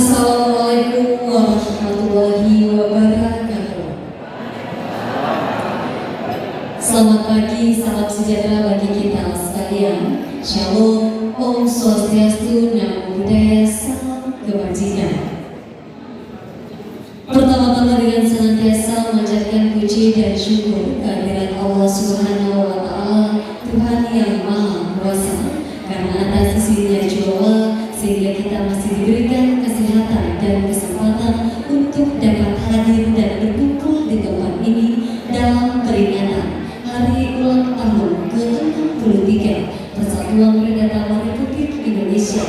Assalamualaikum warahmatullahi wabarakatuh. Selamat pagi, salam sejahtera bagi kita sekalian. Shalom, Om Swastiastu, Namo Buddhaya, salam kebajikan. Pertama-tama dengan senantiasa memanjatkan puji dan syukur kehadirat Allah Subhanahu wa Ta'ala, Tuhan yang Maha Kuasa, karena atas izinnya juga sehingga kita masih diberikan kesehatan dan kesempatan untuk dapat hadir dan berkumpul di tempat ini dalam peringatan Hari Ulang Tahun ke-63 Persatuan Predator Republik Indonesia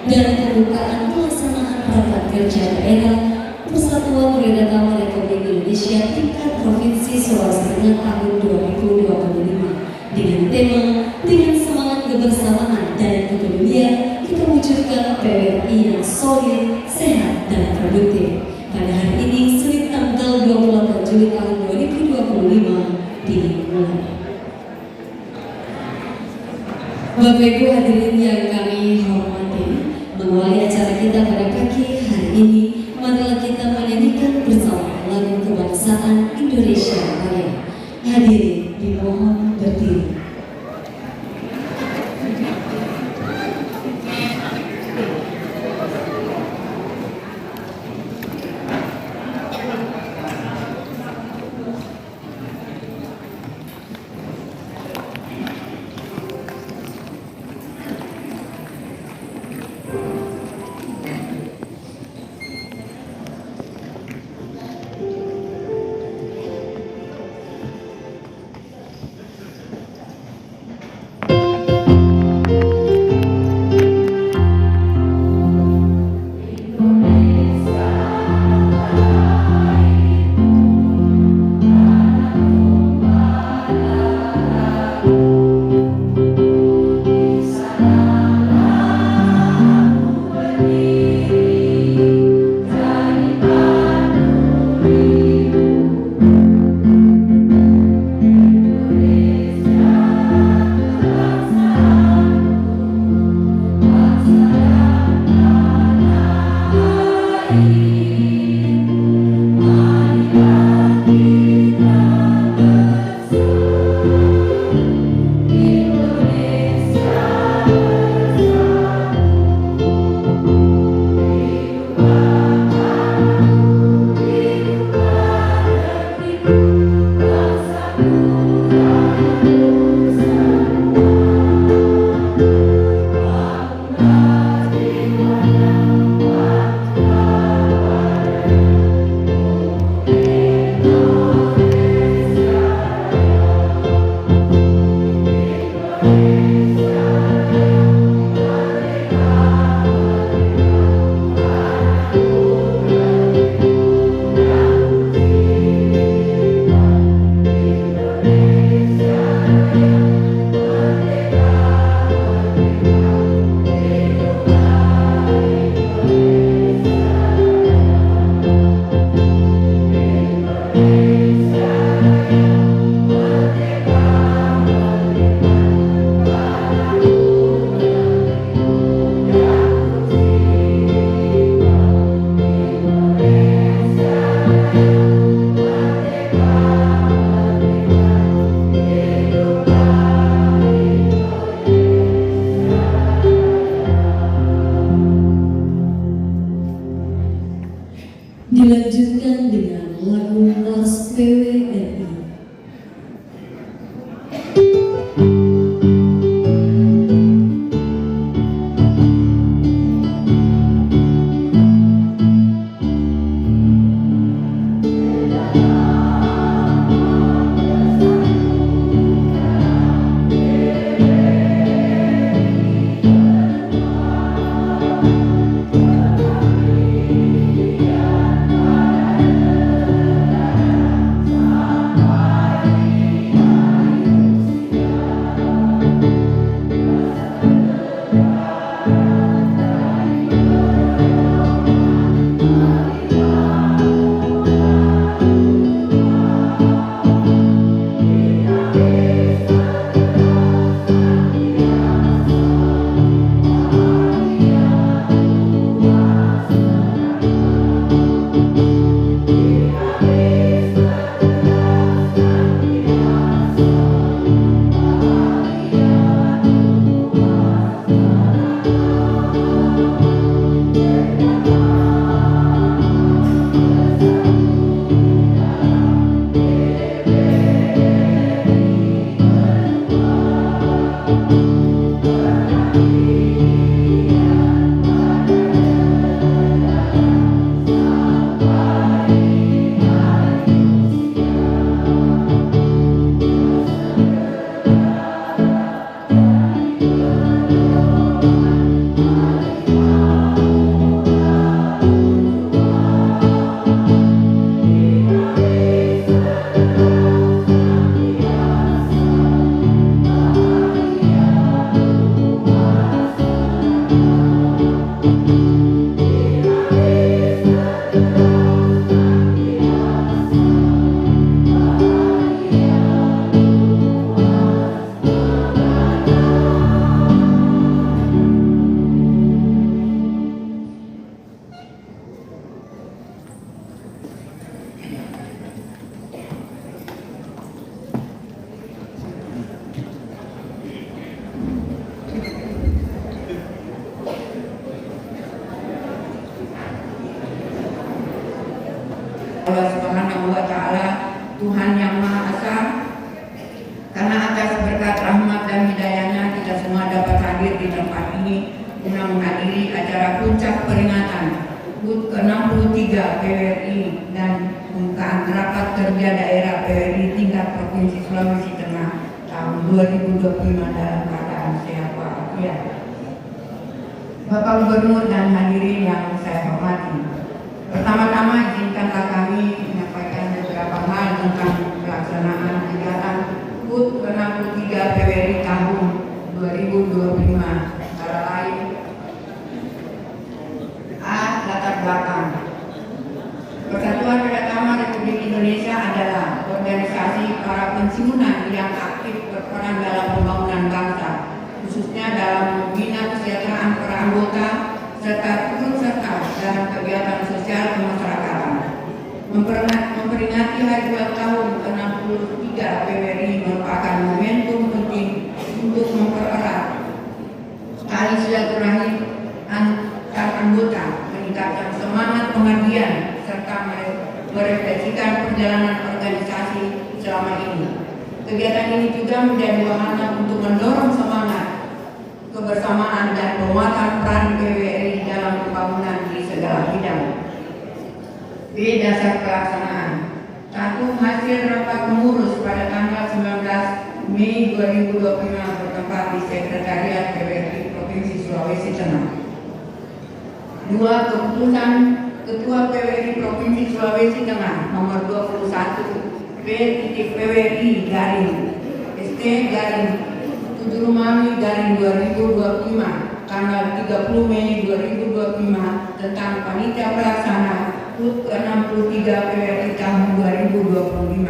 dan pembukaan pelaksanaan rapat kerja daerah Persatuan Predator Republik Indonesia tingkat Provinsi Sulawesi Tengah tahun 2025 dengan tema dengan semangat kebersamaan dan kepedulian kita wujudkan PWRI yang solid, sehat, dan produktif. Pada hari ini, Senin tanggal 28 Juli tahun 2025 dimulai. Bapak Ibu hadirin yang kami hormati, mengawali acara kita pada pagi hari ini, marilah kita menyanyikan bersama lagu kebangsaan Indonesia Raya. Hadirin dimohon berdiri. Dilanjutkan dengan lagu Mars PWRI. Sama Allah Subhanahu wa Ta'ala, Tuhan yang Maha Esa, karena atas berkat rahmat dan hidayahnya kita semua dapat hadir di tempat ini guna menghadiri acara puncak peringatan HUT ke-63 PWRI dan pembukaan rapat kerja daerah PWRI tingkat Provinsi Sulawesi Tengah tahun 2025 dalam keadaan sehat walafiat. Bapak Gubernur dan hadirin yang saya hormati, pertama-tama izinkanlah kami menyampaikan beberapa hal tentang pelaksanaan kegiatan HUT ke-63 PWRI tahun 2025, antara lain: A. Latar belakang. Persatuan Pedagang Republik Indonesia adalah organisasi para pensiunan yang aktif berperan dalam pembangunan bangsa, khususnya dalam membina kesejahteraan para anggota serta turut serta dalam kegiatan sosial kemasyarakatan. Memperingati hari ulang tahun ke-63 PWRI merupakan momentum penting untuk mempererat tali silaturahmi antar anggota, meningkatkan semangat pengabdian serta merefleksikan perjalanan organisasi selama ini. Kegiatan ini juga menjadi wahana untuk mendorong semangat kebersamaan dan penguatan peran PWRI dalam pembangunan di segala bidang. B. Dasar pelaksanaan. 1. Hasil rapat pengurus pada tanggal 19 Mei 2025 bertempat di Sekretariat PWRI Provinsi Sulawesi Tengah. 2. Keputusan Ketua PWRI Provinsi Sulawesi Tengah nomor 21 P.PWRI garing ST garing 7 Romawi garing 2025 tanggal 30 Mei 2025 tentang panitia pelaksana HUT ke-63 PWRI tahun 2025.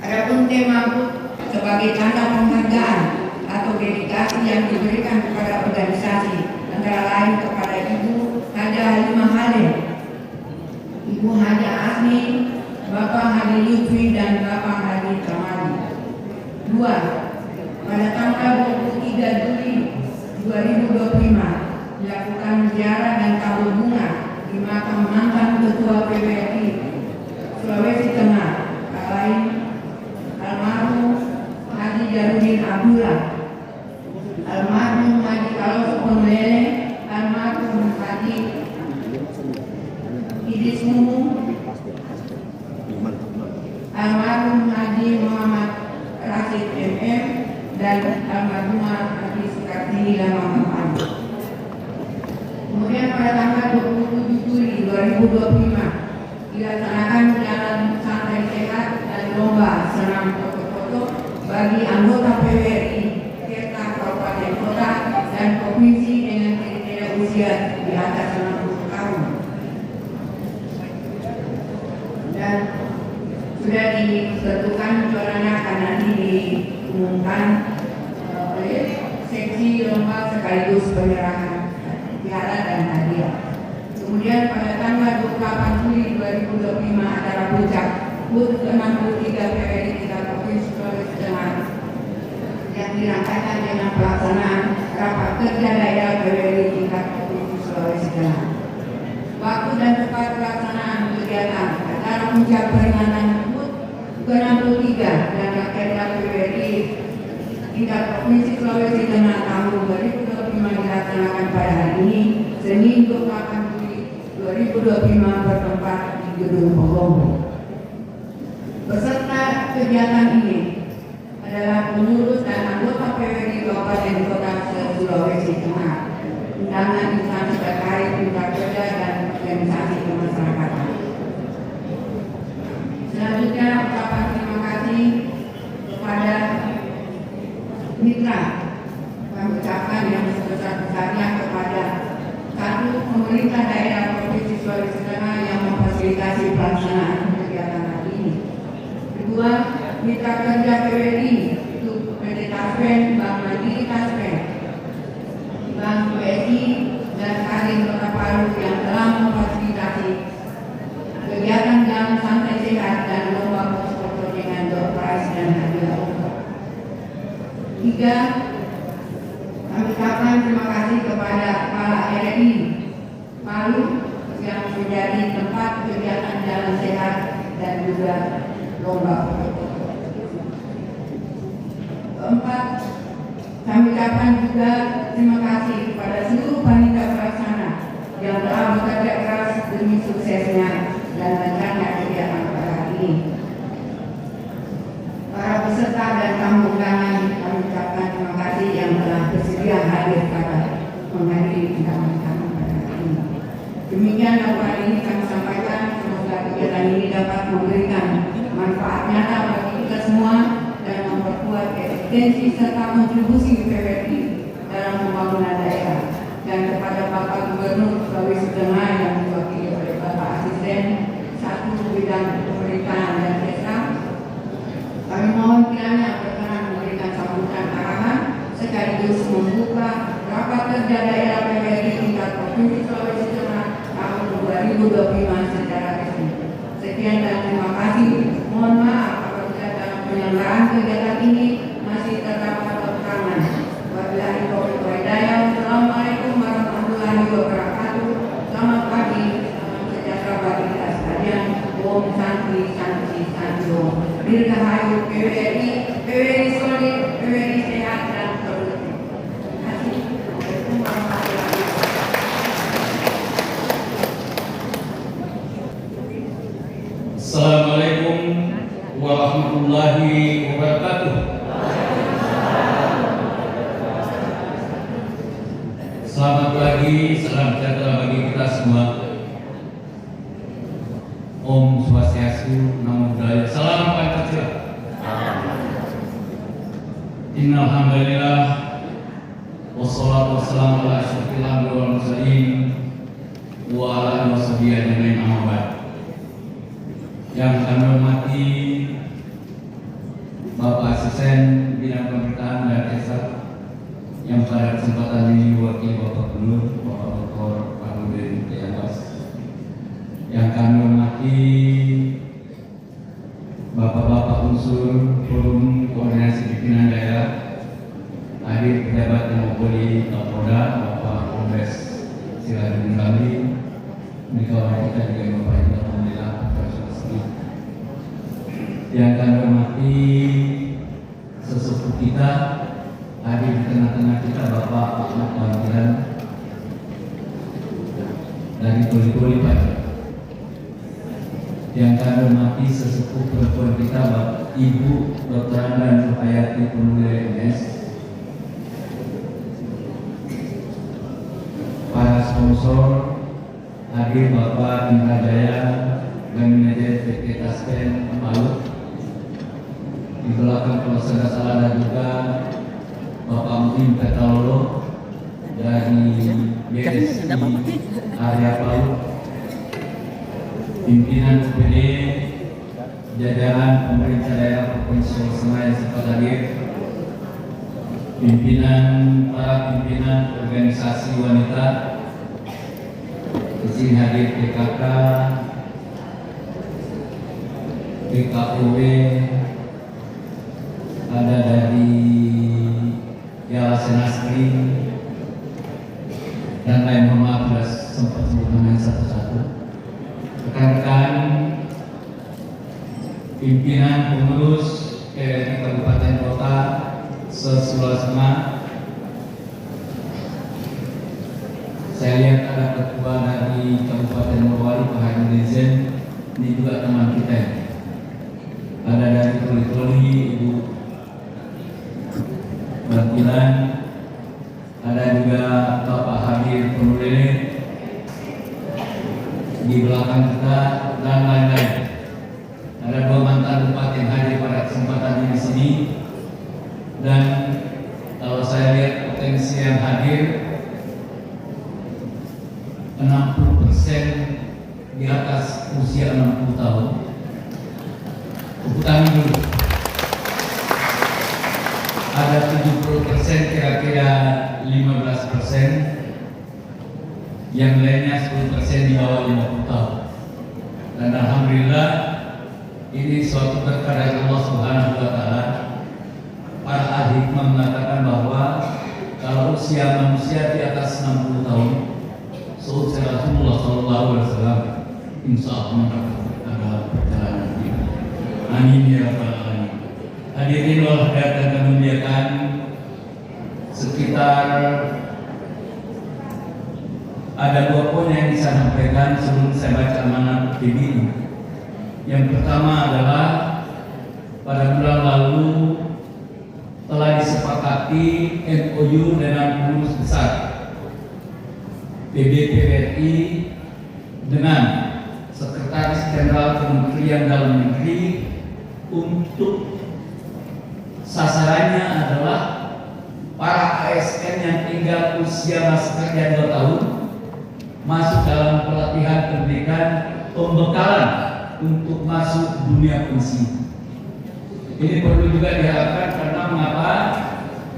Adapun tema HUT sebagai tanda penghargaan atau dedikasi yang diberikan kepada organisasi, antara lain kepada Ibu Haja Halimah Halim, Ibu Haja Asmi, Bapak Hadi Lutfi dan Bapak Hadi Tamadi. 2. Pada tanggal 23 Juli 2025 dilakukan ziarah dan tabur bunga di makam mantan Ketua PWRI Sulawesi Tengah, lain almarhum Haji Jarudin Abdullah, almarhum Haji Kalos Ponlele, almarhum Haji Idris Mumu, almarhum Haji Muhammad Rashid MM, dan almarhumah Haji Sukartini Lamang. Kemudian pada tanggal 27 Juli 2025 dilaksanakan jalan santai sehat dan lomba senam foto-foto bagi anggota PWRI serta kabupaten kota dan provinsi dengan kriteria usia di atas 60 tahun. Dan sudah ditentukan juaranya akan nanti diumumkan oleh seksi lomba sekaligus penyerahan piala dan hadiah. Kemudian pada tanggal 28 Juli 2025 acara puncak HUT ke-63 PWRI tingkat Provinsi Sulawesi Tengah yang dirangkaikan dengan pelaksanaan rapat kerja daerah PWRI tingkat Provinsi Sulawesi Tengah. Waktu dan tempat pelaksanaan kegiatan acara puncak peringatan HUT ke-63 dan rakernas PWRI tingkat Provinsi Sulawesi Tengah tahun 2025 dilaksanakan pada hari ini, Senin 28 Juli 2025 bertempat di Gedung Pogombo. Peserta kegiatan ini adalah pengurus dan anggota PWRI Kabupaten Kota Sulawesi Tengah, undangan instansi terkait mitra kerja dan organisasi kemasyarakatan. Selanjutnya ucapan terima kasih kepada mitra, kami ucapkan yang sebesar-besarnya kepada 1. Pemerintah daerah Provinsi Sulawesi Tengah yang memfasilitasi pelaksanaan kegiatan hari ini. 2. Mitra kerja PWRI itu PT Taspen, Bank Mandiri Taspen, Bank BSI dan Kadin Kota Palu yang telah memfasilitasi kegiatan jalan santai sehat dan lomba foto dengan door prize dan hadiah. 3. Kami ucapkan terima kasih kepada Kepala RRI Palu yang menjadi tempat kegiatan jalan juga lomba. Keempat, kami ucapkan juga terima kasih kepada seluruh panitia pelaksana yang telah bekerja keras demi suksesnya dan lancarnya kegiatan pada hari ini. Para peserta dan tamu undangan, kami ucapkan terima kasih yang telah bersedia hadir pada menghadiri undangan kami pada hari ini. Demikian dakwah ini kami sampaikan, semoga kegiatan ini dapat memberikan manfaat nyata bagi kita semua dan memperkuat eksistensi serta kontribusi PWRI dalam pembangunan daerah. Dan kepada Bapak Gubernur Sulawesi Tengah yang diwakili oleh Bapak Asisten satu bidang pemerintahan dan desa, kami mohon kiranya berkenan memberikan sambutan arahan sekaligus membuka rapat kerja daerah PWRI tingkat Provinsi Sulawesi Tengah tahun 2025 secara resmi. Sekian dan terima kasih. Mohon maaf apabila dalam penyelenggaraan kegiatan ini masih terdapat kekurangan. Wabillahi taufiq wal hidayah. Assalamualaikum warahmatullahi wabarakatuh. Selamat pagi, salam sejahtera bagi kita sekalian. Om Santi Santi Santi Om. Dirgahayu PWRI, PWRI solid, PWRI sehat dan produktif. Terima kasih. Assalamualaikum warahmatullahi wabarakatuh. Assalamualaikum warahmatullahi wabarakatuh. Selamat pagi, salam sejahtera bagi kita semua. Om Swastiastu, Namo Buddhaya, Salam Pancasila. Innal hamdalillah wassalatu wassalamu ala asyrofil anbiya'i wal mursalin wa ala alihi washabihi ajmain, amma ba'd. Yang kami hormati Bapak Asisten Bidang Pemerintahan dan Desa yang pada kesempatan ini diwakili Bapak Gubernur, Bapak Dr. Farudin Tiawas. Yang kami hormati Bapak-bapak unsur Forum Koordinasi Pimpinan Daerah, hadir pejabat yang mewakili Kapolda, Bapak Polres Siladun Bali, kawan kita juga Bapak Indra Alhamdulillah, yang kami hormati sesepuh kita, hadir di tengah-tengah kita Bapak Ahmad Bantiran dari Toli-Toli Pak. Yang kami hormati sesepuh perempuan kita Bapak Ibu Dr. Andan Ruhayati Purnawirawan MS, para sponsor hadir Bapak Indra Jaya dan manajer PT Taspen Palu. Di belakang kalau saya salah ada juga Bapak Muhim Petalolo dari BSI area Palu, pimpinan UPD, jajaran pemerintah daerah Provinsi Sulawesi Tengah yang sempat hadir, para pimpinan organisasi wanita, di sini hadir PKK, BKOW, ada dari Yayasan Asri dan lain, mohon maaf sudah sempat sebut namanya satu-satu. Rekan-rekan pimpinan pengurus PWRI Kabupaten Kota se-Sulawesi Tengah, saya lihat ada ketua dari Kabupaten Morowali Pak Haji Zen, ini juga teman kita. Ada dari Toli-Toli Ibu Bantilan, ada juga Bapak Hadir Purnawirawan di belakang kita dan lain-lain. Ada dua mantan bupati yang hadir pada kesempatan di sini, dan kalau saya lihat potensi yang hadir 60% di atas usia 60 tahun. Tepuk tangan dulu. Ada 70% kira-kira 15%, yang lainnya 10% di bawah 50 tahun. Dan alhamdulillah ini suatu berkah dari Allah Subhanahu wa taala. Para ahli hikmah mengatakan bahwa kalau usia manusia di atas 60 tahun, seusia Rasulullah SAW, insya Allah ada perjalanan hidup. Amin ya rabbal alamin. Hadirin wal hadirat yang kami muliakan, sekitar ada 2 poin yang saya sampaikan sebelum saya baca amanat PBI. Yang pertama adalah pada bulan lalu telah disepakati MOU dengan pengurus besar PBPRI dengan Sekretaris Jenderal Kementerian Dalam Negeri untuk sasarannya adalah para ASN yang tinggal usia masih kerja 2 tahun masuk dalam pelatihan pendidikan pembekalan untuk masuk dunia pensiun. Ini perlu juga diharapkan karena mengapa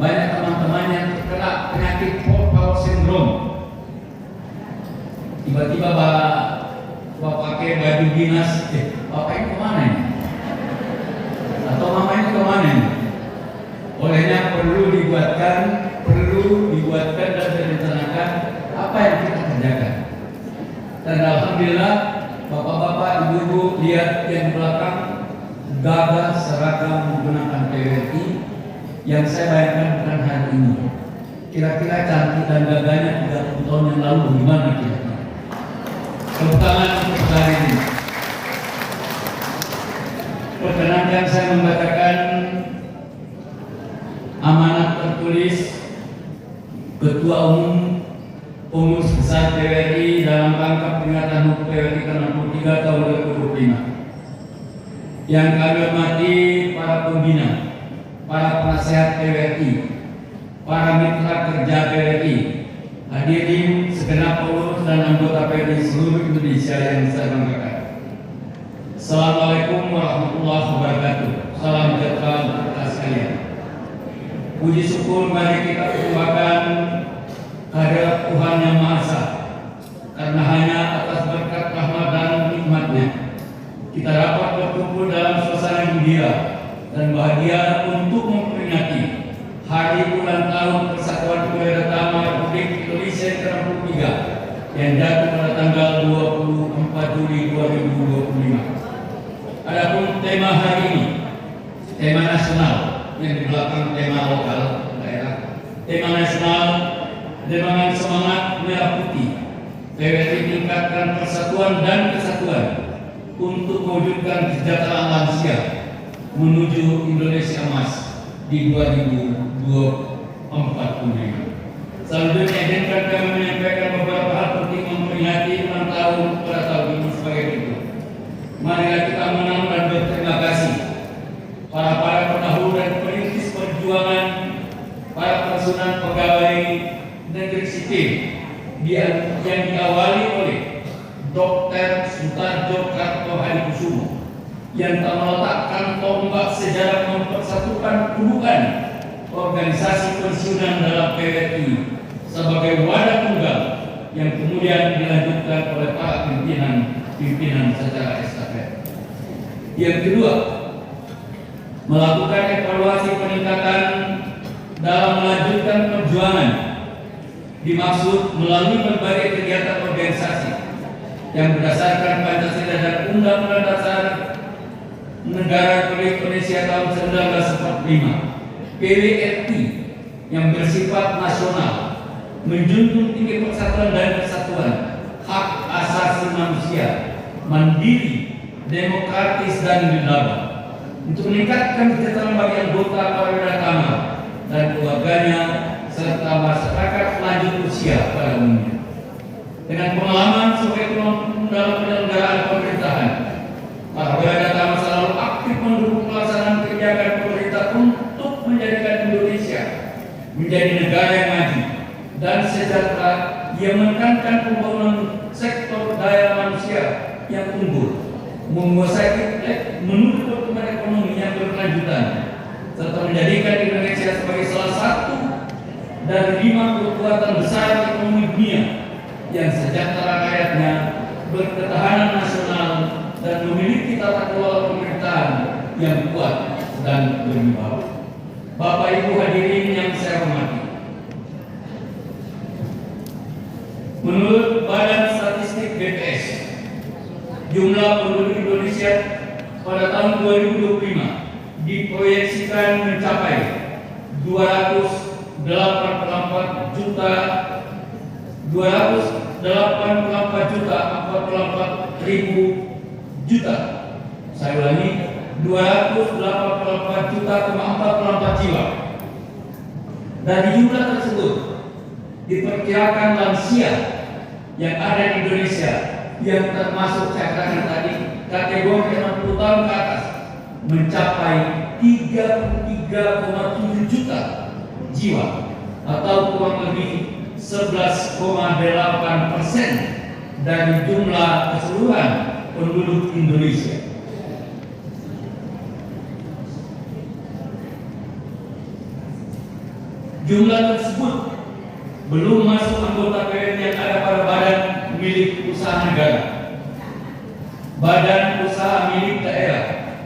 banyak teman-teman yang terkena penyakit Power Syndrome. Tiba-tiba Bapak pakai baju dinas, Bapak ini kemana ini? Atau Mama ini kemana ini? Olehnya perlu dibuatkan dan direncanakan apa yang kita kerjakan. Dan alhamdulillah Bapak-bapak, ibu-ibu lihat yang belakang gagah seragam menggunakan PWRI yang saya bayangkan bukan hari ini. Kira-kira cantik dan gagahnya 30 tahun yang lalu bagaimana kira-kira? Tepuk tangan untuk hari ini. Perkenankan saya membacakan amanat tertulis Ketua Umum Pengurus Besar PWRI dalam rangka peringatan HUT PWRI ke-63 tahun 2025. Yang kami hormati para pembina, para penasehat PWRI, para mitra kerja PWRI, hadirin segenap pengurus dan anggota PWRI seluruh Indonesia yang saya banggakan. Assalamualaikum warahmatullahi wabarakatuh. Salam sejahtera untuk kita sekalian. Puji syukur mari kita persembahkan kehadirat Tuhan Yang Maha Esa, karena hanya atas berkat rahmat dan nikmat-Nya kita dapat berkumpul dalam suasana gembira dan bahagia untuk memperingati hari ulang tahun Persatuan Perdana Republik Indonesia ke-63 yang jatuh pada tanggal 24 Juli 2025. Adapun tema hari ini, tema nasional yang di belakang tema lokal daerah, tema nasional dengan semangat merah putih, PWRI tingkatkan persatuan dan kesatuan untuk mewujudkan kesejahteraan lansia menuju Indonesia Emas di 2045. Selanjutnya izinkan kami menyampaikan beberapa hal penting memperingati ulang tahun pada tahun ini sebagai berikut. Marilah kita mengenang dan berterima kasih para pendahulu dan perintis perjuangan, para pensiunan pegawai negeri sipil yang diawali oleh Dr. Sutarjo Kartohadikusumo yang telah meletakkan tombak sejarah mempersatukan kedudukan organisasi pensiunan dalam PWRI sebagai wadah tunggal yang kemudian dilanjutkan oleh para pimpinan secara estafet. Yang kedua, melakukan evaluasi peningkatan dalam melanjutkan perjuangan dimaksud melalui berbagai kegiatan organisasi yang berdasarkan Pancasila dan Undang-Undang Dasar Negara Republik Indonesia tahun 1945. PWRI yang bersifat nasional menjunjung tinggi persatuan dan kesatuan, hak asasi manusia, mandiri, demokratis dan berdaulat untuk meningkatkan kesejahteraan bagi anggota para wilayah dan keluarganya serta masyarakat lanjut usia pada umumnya. Dengan pengalaman sebagai penonton dalam penyelenggaraan pemerintahan, para wilayah selalu aktif mendukung pelaksanaan kebijakan pemerintah untuk menjadikan Indonesia menjadi negara yang maju dan sejahtera yang menekankan pembangunan sektor daya manusia yang unggul, menguasai menuju pertumbuhan ekonomi yang berkelanjutan, serta menjadikan Indonesia sebagai salah satu dari 5 kekuatan besar ekonomi dunia yang sejahtera rakyatnya, berketahanan nasional, dan memiliki tata kelola pemerintahan yang kuat dan berwibawa. Bapak Ibu hadirin yang saya hormati, menurut Badan Statistik BPS, jumlah penduduk Indonesia pada tahun 2025 diproyeksikan mencapai 284 juta 44 juta. Saya ulangi, 284 juta 44 jiwa. Dari jumlah tersebut diperkirakan lansia yang ada di Indonesia yang termasuk saya katakan tadi kategori 60 tahun ke atas mencapai 33,7 juta jiwa atau kurang lebih 11,8% dari jumlah keseluruhan penduduk Indonesia. Jumlah tersebut belum masuk anggota PWN yang ada pada badan milik usaha negara, badan usaha milik daerah,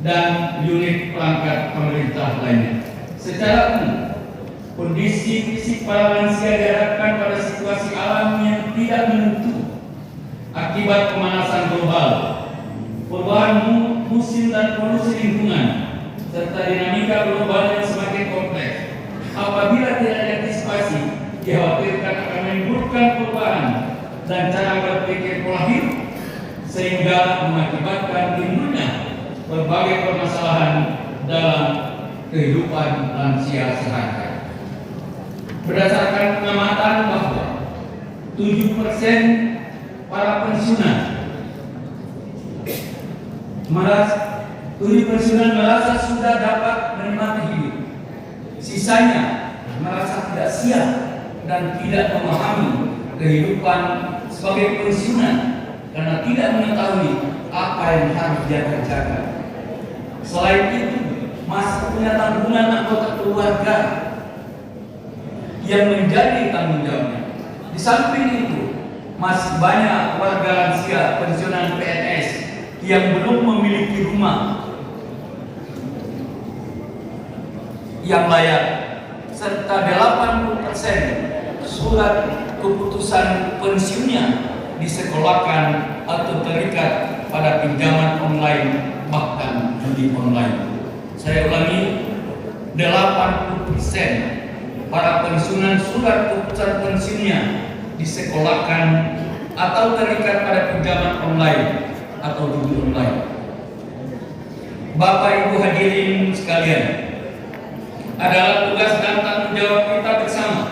dan unit perangkat pemerintah lainnya. Secara umum, kondisi fisik para lansia dihadapkan pada situasi alam yang tidak menentu akibat pemanasan global, perubahan musim dan polusi lingkungan, serta dinamika global yang semakin kompleks. Apabila tidak diantisipasi, dikhawatirkan akan menimbulkan perubahan dan cara berpikir pola hidup sehingga mengakibatkan timbulnya berbagai permasalahan dalam kehidupan lansia sehari-hari. Berdasarkan pengamatan bahwa 7% para pensiunan merasa sudah dapat menikmati hidup. Sisanya merasa tidak siap dan tidak memahami kehidupan sebagai pensiunan karena tidak mengetahui apa yang harus dia kerjakan. Selain itu, masih punya tanggungan anggota keluarga yang menjadi tanggung jawabnya. Di samping itu, masih banyak warga lansia pensiunan PNS yang belum memiliki rumah yang layak, serta 80% surat keputusan pensiunnya disekolahkan atau terikat pada pinjaman online bahkan judi online. Saya ulangi, 80% para pensiunan surat keputusan pensiunnya disekolahkan atau terikat pada pinjaman online atau judi online. Bapak Ibu hadirin sekalian, adalah tugas dan tanggung jawab kita bersama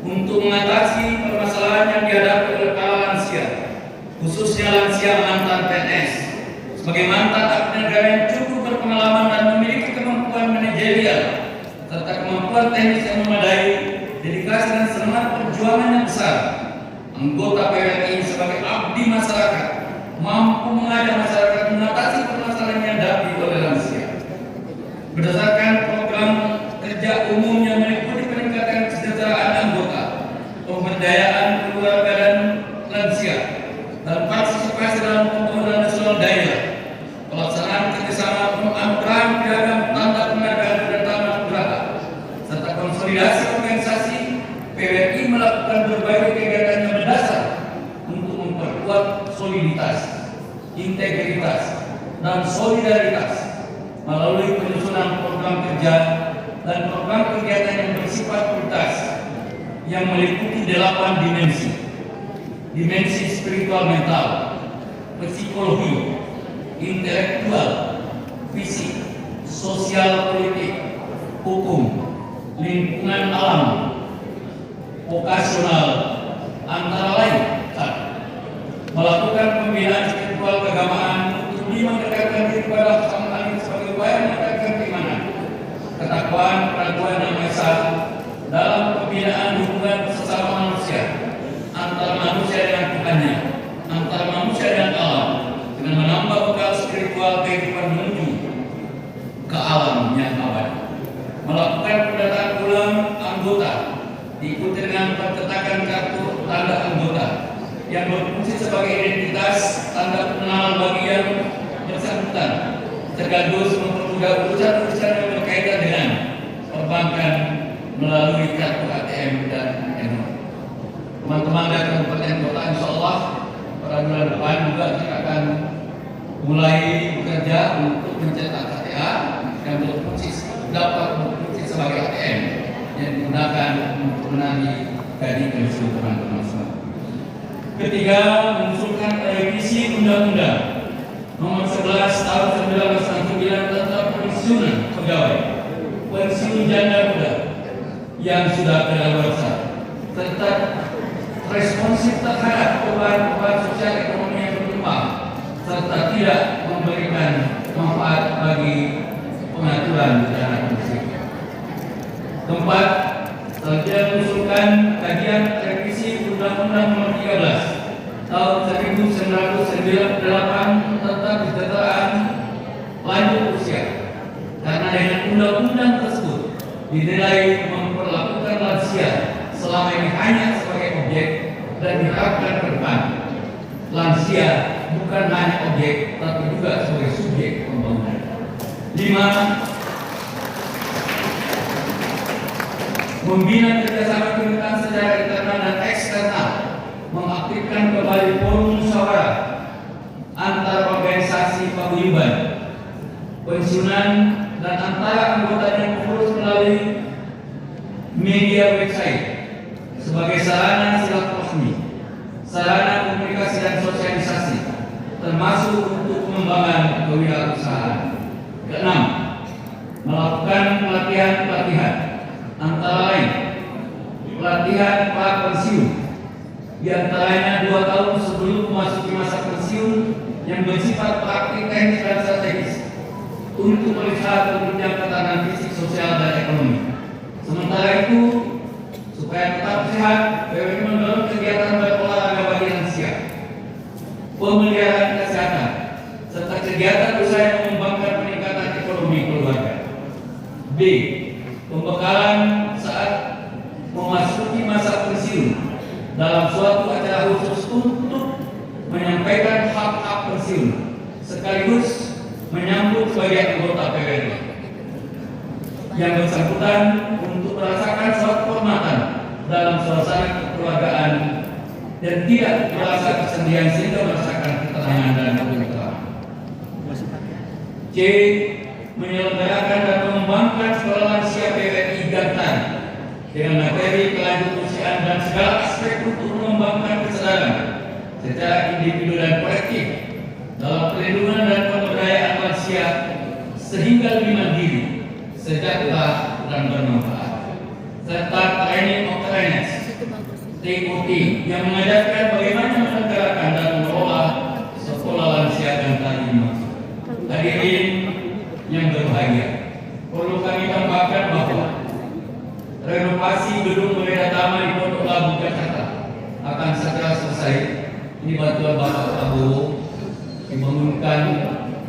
untuk mengatasi permasalahan yang dihadapi oleh para lansia, khususnya lansia mantan PNS. Sebagai mantan abdi negara yang cukup berpengalaman dan memiliki kemampuan manajerial serta kemampuan teknis yang memadai, dedikasi dan semangat perjuangan yang besar, anggota PWNI sebagai abdi masyarakat mampu mengajak masyarakat mengatasi permasalahan yang dihadapi oleh lansia. Berdasarkan program kerja umum yang meliputi peningkatan kesejahteraan anggota, pemberdayaan keluarga dan lansia, dan partisipasi dalam pembangunan nasional daerah, pelaksanaan kerjasama peran piagam tanda penghargaan dan tanda keberatan, serta konsolidasi organisasi, PWNI melakukan berbagai kegiatan yang mendasar untuk memperkuat soliditas, integritas, dan solidaritas melalui penyusunan program kerja dan program kegiatan yang bersifat prioritas yang meliputi 8 dimensi. Dimensi spiritual mental, psikologi, intelektual, fisik, sosial politik, hukum, lingkungan alam, vokasional, antara lain. Melakukan pembinaan spiritual keagamaan untuk mendekatkan diri kepada Sang Tuhan sebagai upaya meningkatkan keimanan, ketakwaan, keraguan yang esa dalam pembinaan hubungan sesama manusia, antara manusia dengan Tuhannya, antara manusia dan alam, dengan menambah bekal spiritual kehidupan menuju ke alam yang abadi. Melakukan pendataan ulang anggota diikuti dengan pencetakan kartu tanda anggota yang berfungsi sebagai identitas tanda pengenalan bagi yang bersangkutan, sekaligus mempermudah urusan-urusan yang berkaitan dengan perbankan melalui kartu ATM dan NO. Teman-teman dari Kabupaten Kota, insya Allah pada bulan depan juga kita akan mulai bekerja untuk mencetak KTA dan dapat berfungsi sebagai ATM yang digunakan untuk menagih gaji keseluruhan nasional. Ketiga, mengusulkan revisi Undang-Undang Nomor 11 Tahun 1969 tentang pensiunan pegawai, pensiun janda muda yang sudah kadaluarsa, serta responsif terhadap perubahan sosial ekonomi yang berkembang, serta tidak memberikan manfaat bagi pengaturan dana pensiun. Keempat, selanjutnya mengusulkan kajian revisi Undang-Undang Nomor 13 Tahun 1998 tentang kesejahteraan lanjut usia, karena dengan undang-undang tersebut dinilai memperlakukan lansia selama ini hanya sebagai objek dan diharapkan ke depan lansia bukan hanya objek tapi juga sebagai subjek pembangunan. 5. Membina kerjasama pemerintahan secara internal dan eksternal, mengaktifkan kembali forum musyawarah antar organisasi paguyuban pensiunan dan antara anggota yang pengurus melalui media website sebagai sarana silaturahmi, sarana komunikasi dan sosialisasi, termasuk untuk pengembangan kewirausahaan. Keenam, melakukan pelatihan antara lain pelatihan pra pensiun, di antaranya 2 tahun sebelum memasuki masa pensiun yang bersifat praktik, teknis dan strategis untuk melihat penunjang ketahanan fisik, sosial dan ekonomi. Sementara itu, supaya tetap sehat, PWI mendorong kegiatan berolahraga bagi lansia, pemeliharaan kesehatan, serta kegiatan usaha yang mengembangkan peningkatan ekonomi keluarga. B. Pembekalan saat memasuki masa pensiun dalam suatu acara khusus untuk menyampaikan hak-hak pensiun sekaligus menyambut sebagai anggota PWRI yang bersangkutan untuk merasakan suatu kehormatan dalam suasana kekeluargaan dan tidak merasa kesendirian sehingga merasakan ketenangan dan ketentraman. C. Menyelenggarakan dan mengembangkan sekolah lansia PWRI Gantar dengan materi kelanjut usiaan dan segala aspek untuk mengembangkan kesadaran secara individu dan kolektif dalam perlindungan dan pemberdayaan lansia sehingga lebih mandiri, sejahtera dan bermanfaat, serta training of trainers TOT yang mengajarkan bagaimana menegakkan dan mengelola sekolah lansia Gantar ini. Hadirin yang berbahagia, perlu kami tambahkan bahwa renovasi gedung Balai Dharma di Pondok Labu, Jakarta akan segera selesai. Ini bantuan Bapak Prabowo dibangunkan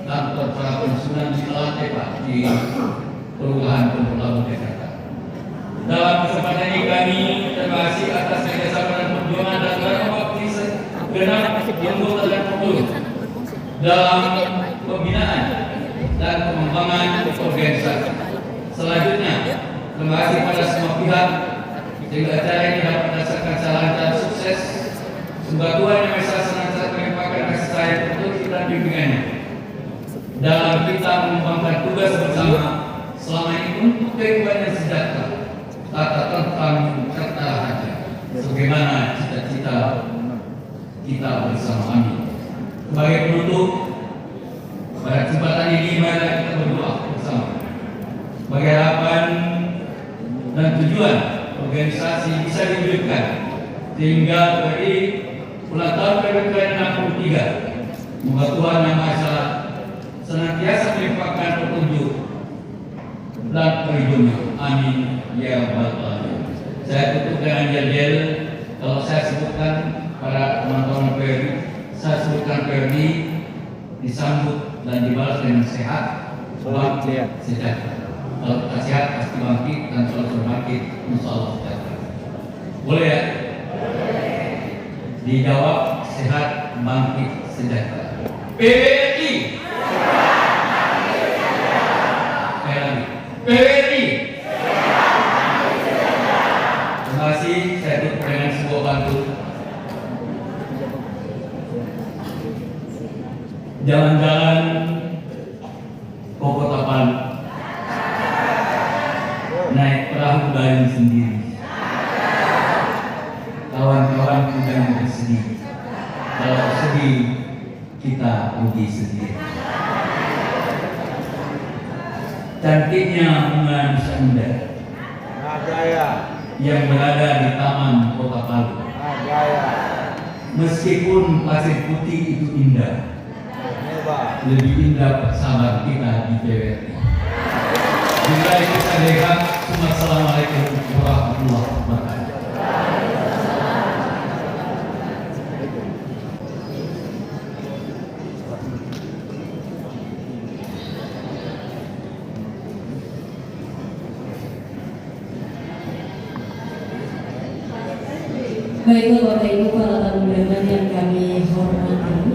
kantor para pensiunan di lantai Pak di Perubahan Pondok Labu, Jakarta. Dalam kesempatan ini kami terima kasih atas kerjasama dan perjuangan dan waktu segenap anggota dan pengurus dalam pembinaan dan pengembangan organisasi. Selanjutnya, terima kasih pada semua pihak sehingga acara ini dapat merasakan salam dan sukses. Semoga Tuhan Yang Maha Esa senantiasa melimpahkan kasih sayang untuk dan bimbingannya dalam kita mengembangkan tugas bersama selama ini untuk kehidupan yang sejahtera, tata tentram serta rahasia, sebagaimana cita-cita kita bersama. Amin. Sebagai penutup, pada kesempatan ini mari kita berdoa bersama sebagai harapan dan tujuan organisasi bisa diwujudkan sehingga PWRI ulang tahun PWRI ke-63 semoga Tuhan Yang Maha Esa senantiasa melimpahkan petunjuk dan peridhonya. Amin ya rabbal alamin. Saya tutup dengan yel-yel. Kalau saya sebutkan para teman-teman PWRI, saya sebutkan PWRI disambut dan dibalas dengan sehat, bangkit, sejahtera. Kalau kita sehat pasti bangkit dan selalu berbangkit, insya Allah sejahtera. Boleh ya? Dijawab sehat, bangkit, sejahtera. PWRI. Sekali lagi. PWRI. Terima kasih. Saya tutup dengan sebuah pantun. Jalan-jalan rugi sendiri. Cantiknya bunga Nusa Indah yang berada di Taman Kota Palu. Meskipun pasir putih itu indah, lebih indah persahabatan kita di PWRI. Bila itu saya lihat, Assalamualaikum warahmatullahi wabarakatuh. Baiklah Bapak Ibu para tamu undangan yang kami hormati.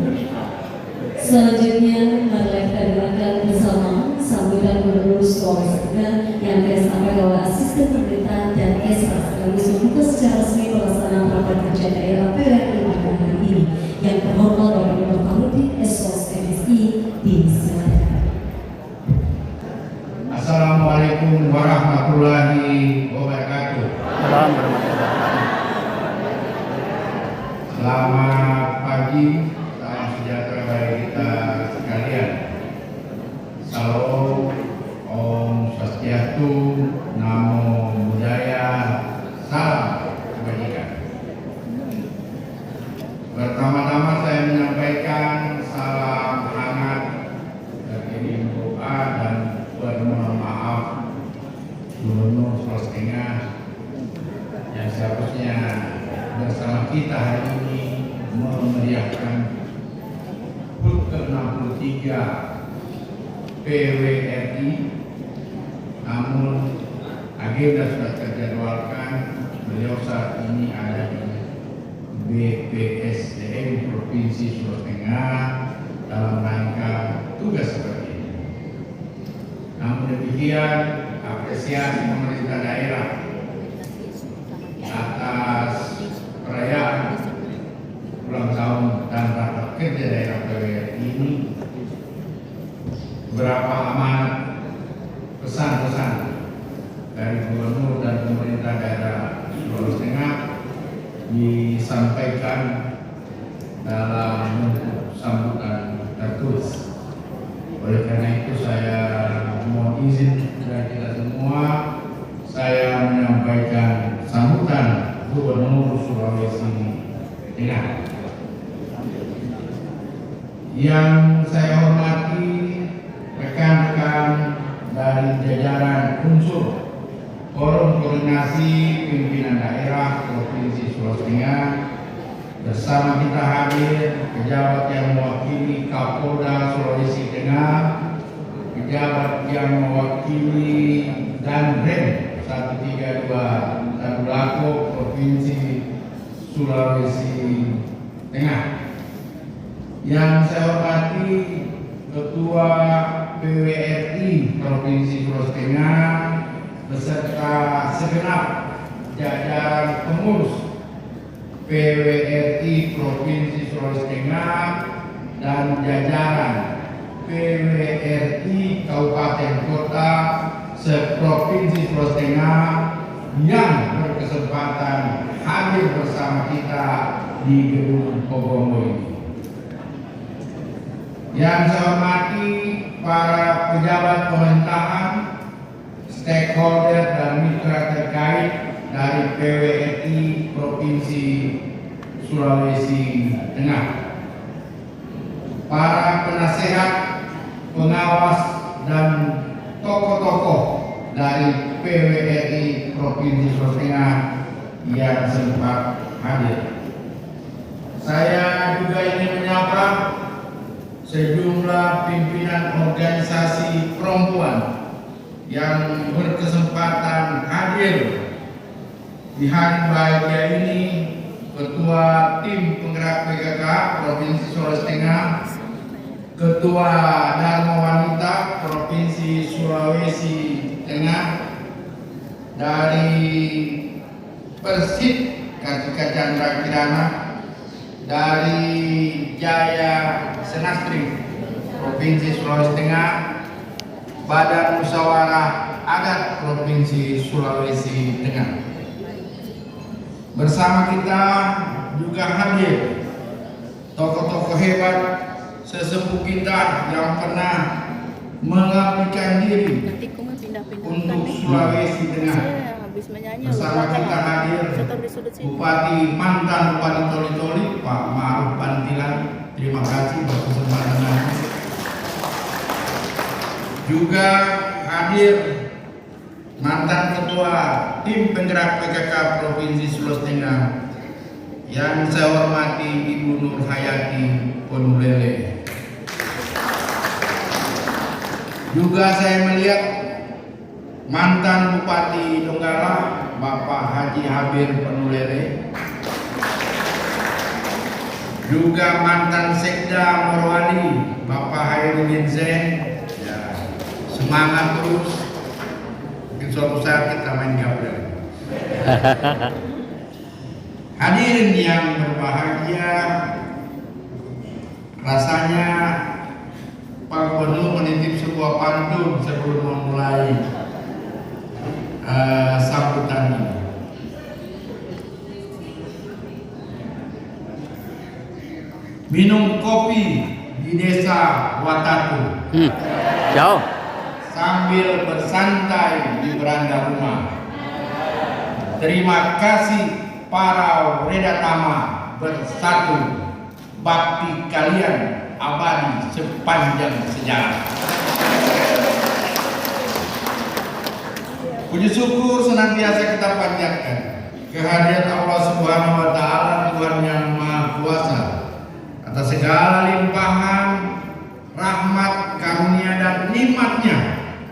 Selanjutnya marilah kita dengarkan bersama sambutan Gubernur Sulawesi Tengah yang disampaikan oleh Asisten Pemerintahan dan Esa sekaligus membuka secara resmi pelaksanaan rapat kerja daerah PWRI pada hari ini yang terhormat Bapak Gubernur Fahrudin SOS MSI disilakan. Assalamualaikum warahmatullahi wabarakatuh. Selamat pagi, salam sejahtera bagi kita sekalian. Salam, Om Swastiastu, Namo Buddhaya, salam kebajikan. Pertama-tama saya menyampaikan salam hangat berkirim doa dan permohonan maaf Gubernur Sulawesi Tengah yang seharusnya bersama kita hari ini memeriahkan HUT ke-63 PWRI, namun agenda sudah terjadwalkan. Beliau saat ini ada di BPSDM Provinsi Sulawesi Tengah dalam rangka tugas seperti ini. Namun demikian, apresiasi pemerintah daerah atas perayaan ulang tahun dan rapat kerja daerah PWRI ini, beberapa amanat pesan-pesan dari Gubernur dan pemerintah daerah Sulawesi Tengah disampaikan dalam bentuk sambutan tertulis. Oleh karena itu saya mohon izin dari kita semua, saya menyampaikan sambutan Gubernur Sulawesi Tengah. Yang saya hormati rekan-rekan dari jajaran unsur Forum Koordinasi Pimpinan Daerah Provinsi Sulawesi Tengah, bersama kita hadir pejabat yang mewakili Kapolda Sulawesi Tengah, pejabat yang mewakili Danrem 132 Tadulako Provinsi Sulawesi Tengah. Yang saya hormati Ketua PWRI Provinsi Sulawesi Tengah beserta segenap jajaran pengurus PWRI Provinsi Sulawesi Tengah dan jajaran PWRI Kabupaten Kota se-Provinsi Sulawesi Tengah yang berkesempatan hadir bersama kita di Gedung Pogongo ini. Yang saya hormati para pejabat pemerintahan, stakeholder dan mitra terkait dari PWRI Provinsi Sulawesi Tengah, para penasehat, pengawas dan tokoh-tokoh dari PWRI Provinsi Sulawesi Tengah yang sempat hadir. Saya juga ingin menyapa sejumlah pimpinan organisasi perempuan yang berkesempatan hadir di hari bahagia ini. Ketua Tim Penggerak PKK Provinsi Sulawesi Tengah, Ketua Dharma Wanita Provinsi Sulawesi Tengah, dari Persib Kartika Chandra Kirana, dari Jaya Senastri Provinsi Sulawesi Tengah, Badan Musyawarah Adat Provinsi Sulawesi Tengah. Bersama kita juga hadir tokoh-tokoh hebat sesepuh kita yang pernah mengabdikan diri Nanti aku mau pindah-pindah untuk nih. Sulawesi Tengah. Saya habis menyanyi Bersama kita hadir saya taruh di sudut sini. Bupati mantan Bupati Toli-Toli Pak Ma'ruf Pantilan. Terima kasih buat kesempatan ini. Juga hadir mantan Ketua Tim Penggerak PKK Provinsi Sulawesi Tengah yang saya hormati Ibu Nur Hayati Ponulele. Juga saya melihat mantan Bupati Donggala Bapak Haji Habir Ponulele. Juga mantan Sekda Morowali Bapak Hairudin Zain. Ya, semangat terus. Mungkin suatu saat kita main gaplek. Hadirin yang berbahagia, rasanya Pak Gubernur menitip sebuah pantun sebelum memulai sambutan ini. Minum kopi di desa Watatu, Jauh. sambil bersantai di beranda rumah. Terima kasih para Redatama bersatu, bakti kalian abadi sepanjang sejarah. Puji syukur senantiasa kita panjatkan kehadirat Allah Subhanahu wa taala, Tuhan yang Maha Kuasa, atas segala limpahan rahmat, karunia dan nikmatnya,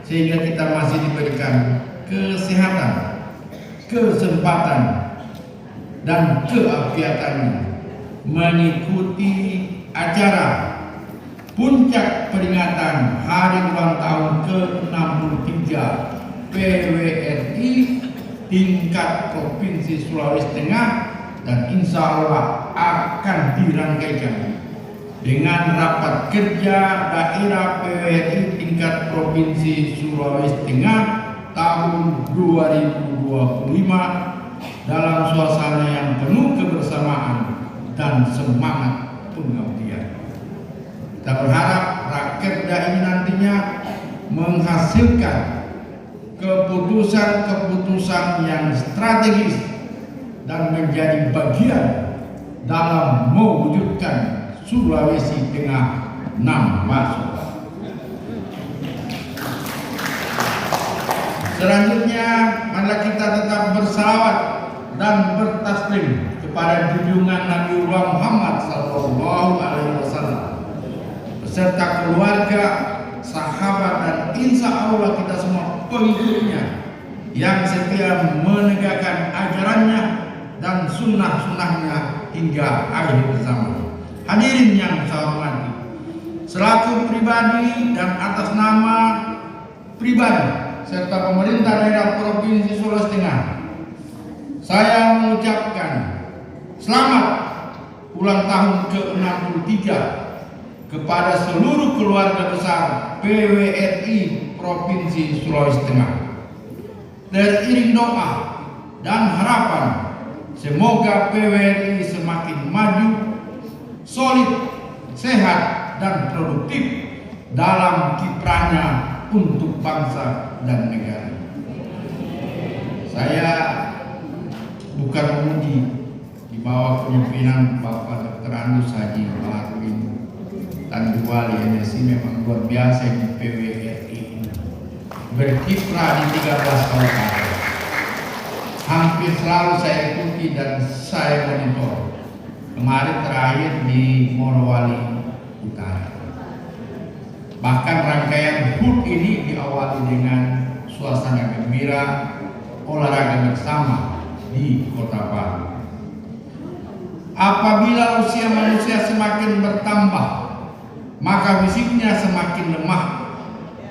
sehingga kita masih diberikan kesehatan, kesempatan dan keafiatannya mengikuti acara puncak peringatan hari ulang tahun ke-63 PWRI tingkat Provinsi Sulawesi Tengah, dan insya Allah akan dirangkaikan dengan rapat kerja daerah PWRI tingkat Provinsi Sulawesi Tengah tahun 2025 dalam suasana yang penuh kebersamaan dan semangat pengabdian. Kita berharap rakerda ini nantinya menghasilkan keputusan-keputusan yang strategis dan menjadi bagian dalam mewujudkan Sulawesi Tengah 6 masuk. Selanjutnya, marilah kita tetap bersalawat dan bertaslim kepada junjungan Nabi Muhammad SAW beserta keluarga, sahabat, dan insya Allah kita semua pengikutnya yang setia menegakkan ajarannya dan sunnah-sunnahnya hingga akhir zaman. Hadirin yang saya hormati, selaku pribadi dan atas nama pribadi serta pemerintah daerah Provinsi Sulawesi Tengah, saya mengucapkan selamat ulang tahun ke-63 kepada seluruh keluarga besar PWRI Provinsi Sulawesi Tengah. Teriring doa dan harapan, semoga PWRI semakin maju, solid, sehat, dan produktif dalam kiprahnya untuk bangsa dan negara. Saya bukan memuji, di bawah kepemimpinan Bapak Dr. Andus Haji Marwin Tanjung Wali MSI memang luar biasa di PWRI ini. Berkiprah di 13 kabupaten. Hampir selalu saya ikuti dan saya monitor. Kemarin terakhir di Morowali Utara. Bahkan rangkaian HUT ini diawali dengan suasana gembira, olahraga bersama di Kota Palu. Apabila usia manusia semakin bertambah, maka fisiknya semakin lemah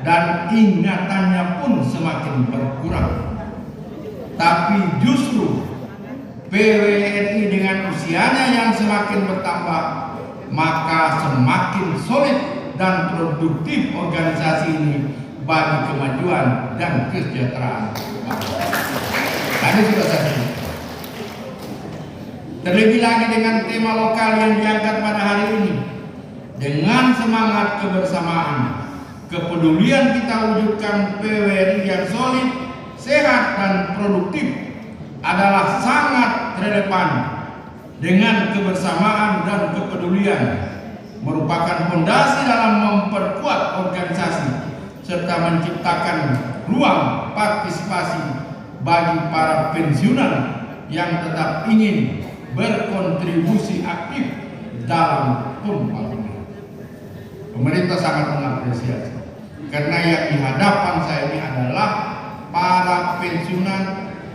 dan ingatannya pun semakin berkurang. Tapi justru PWRI dengan usianya yang semakin bertambah, maka semakin solid dan produktif organisasi ini bagi kemajuan dan kesejahteraan bangsa. Tadi sudah saya sebut. Terlebih lagi dengan tema lokal yang diangkat pada hari ini, dengan semangat kebersamaan, kepedulian kita wujudkan PWRI yang solid, sehat dan produktif adalah sangat relevan. Dengan kebersamaan dan kepedulian merupakan fondasi dalam memperkuat organisasi serta menciptakan ruang partisipasi bagi para pensiunan yang tetap ingin berkontribusi aktif dalam pembangunan. Pemerintah sangat mengapresiasi karena yang di hadapan saya ini adalah para pensiunan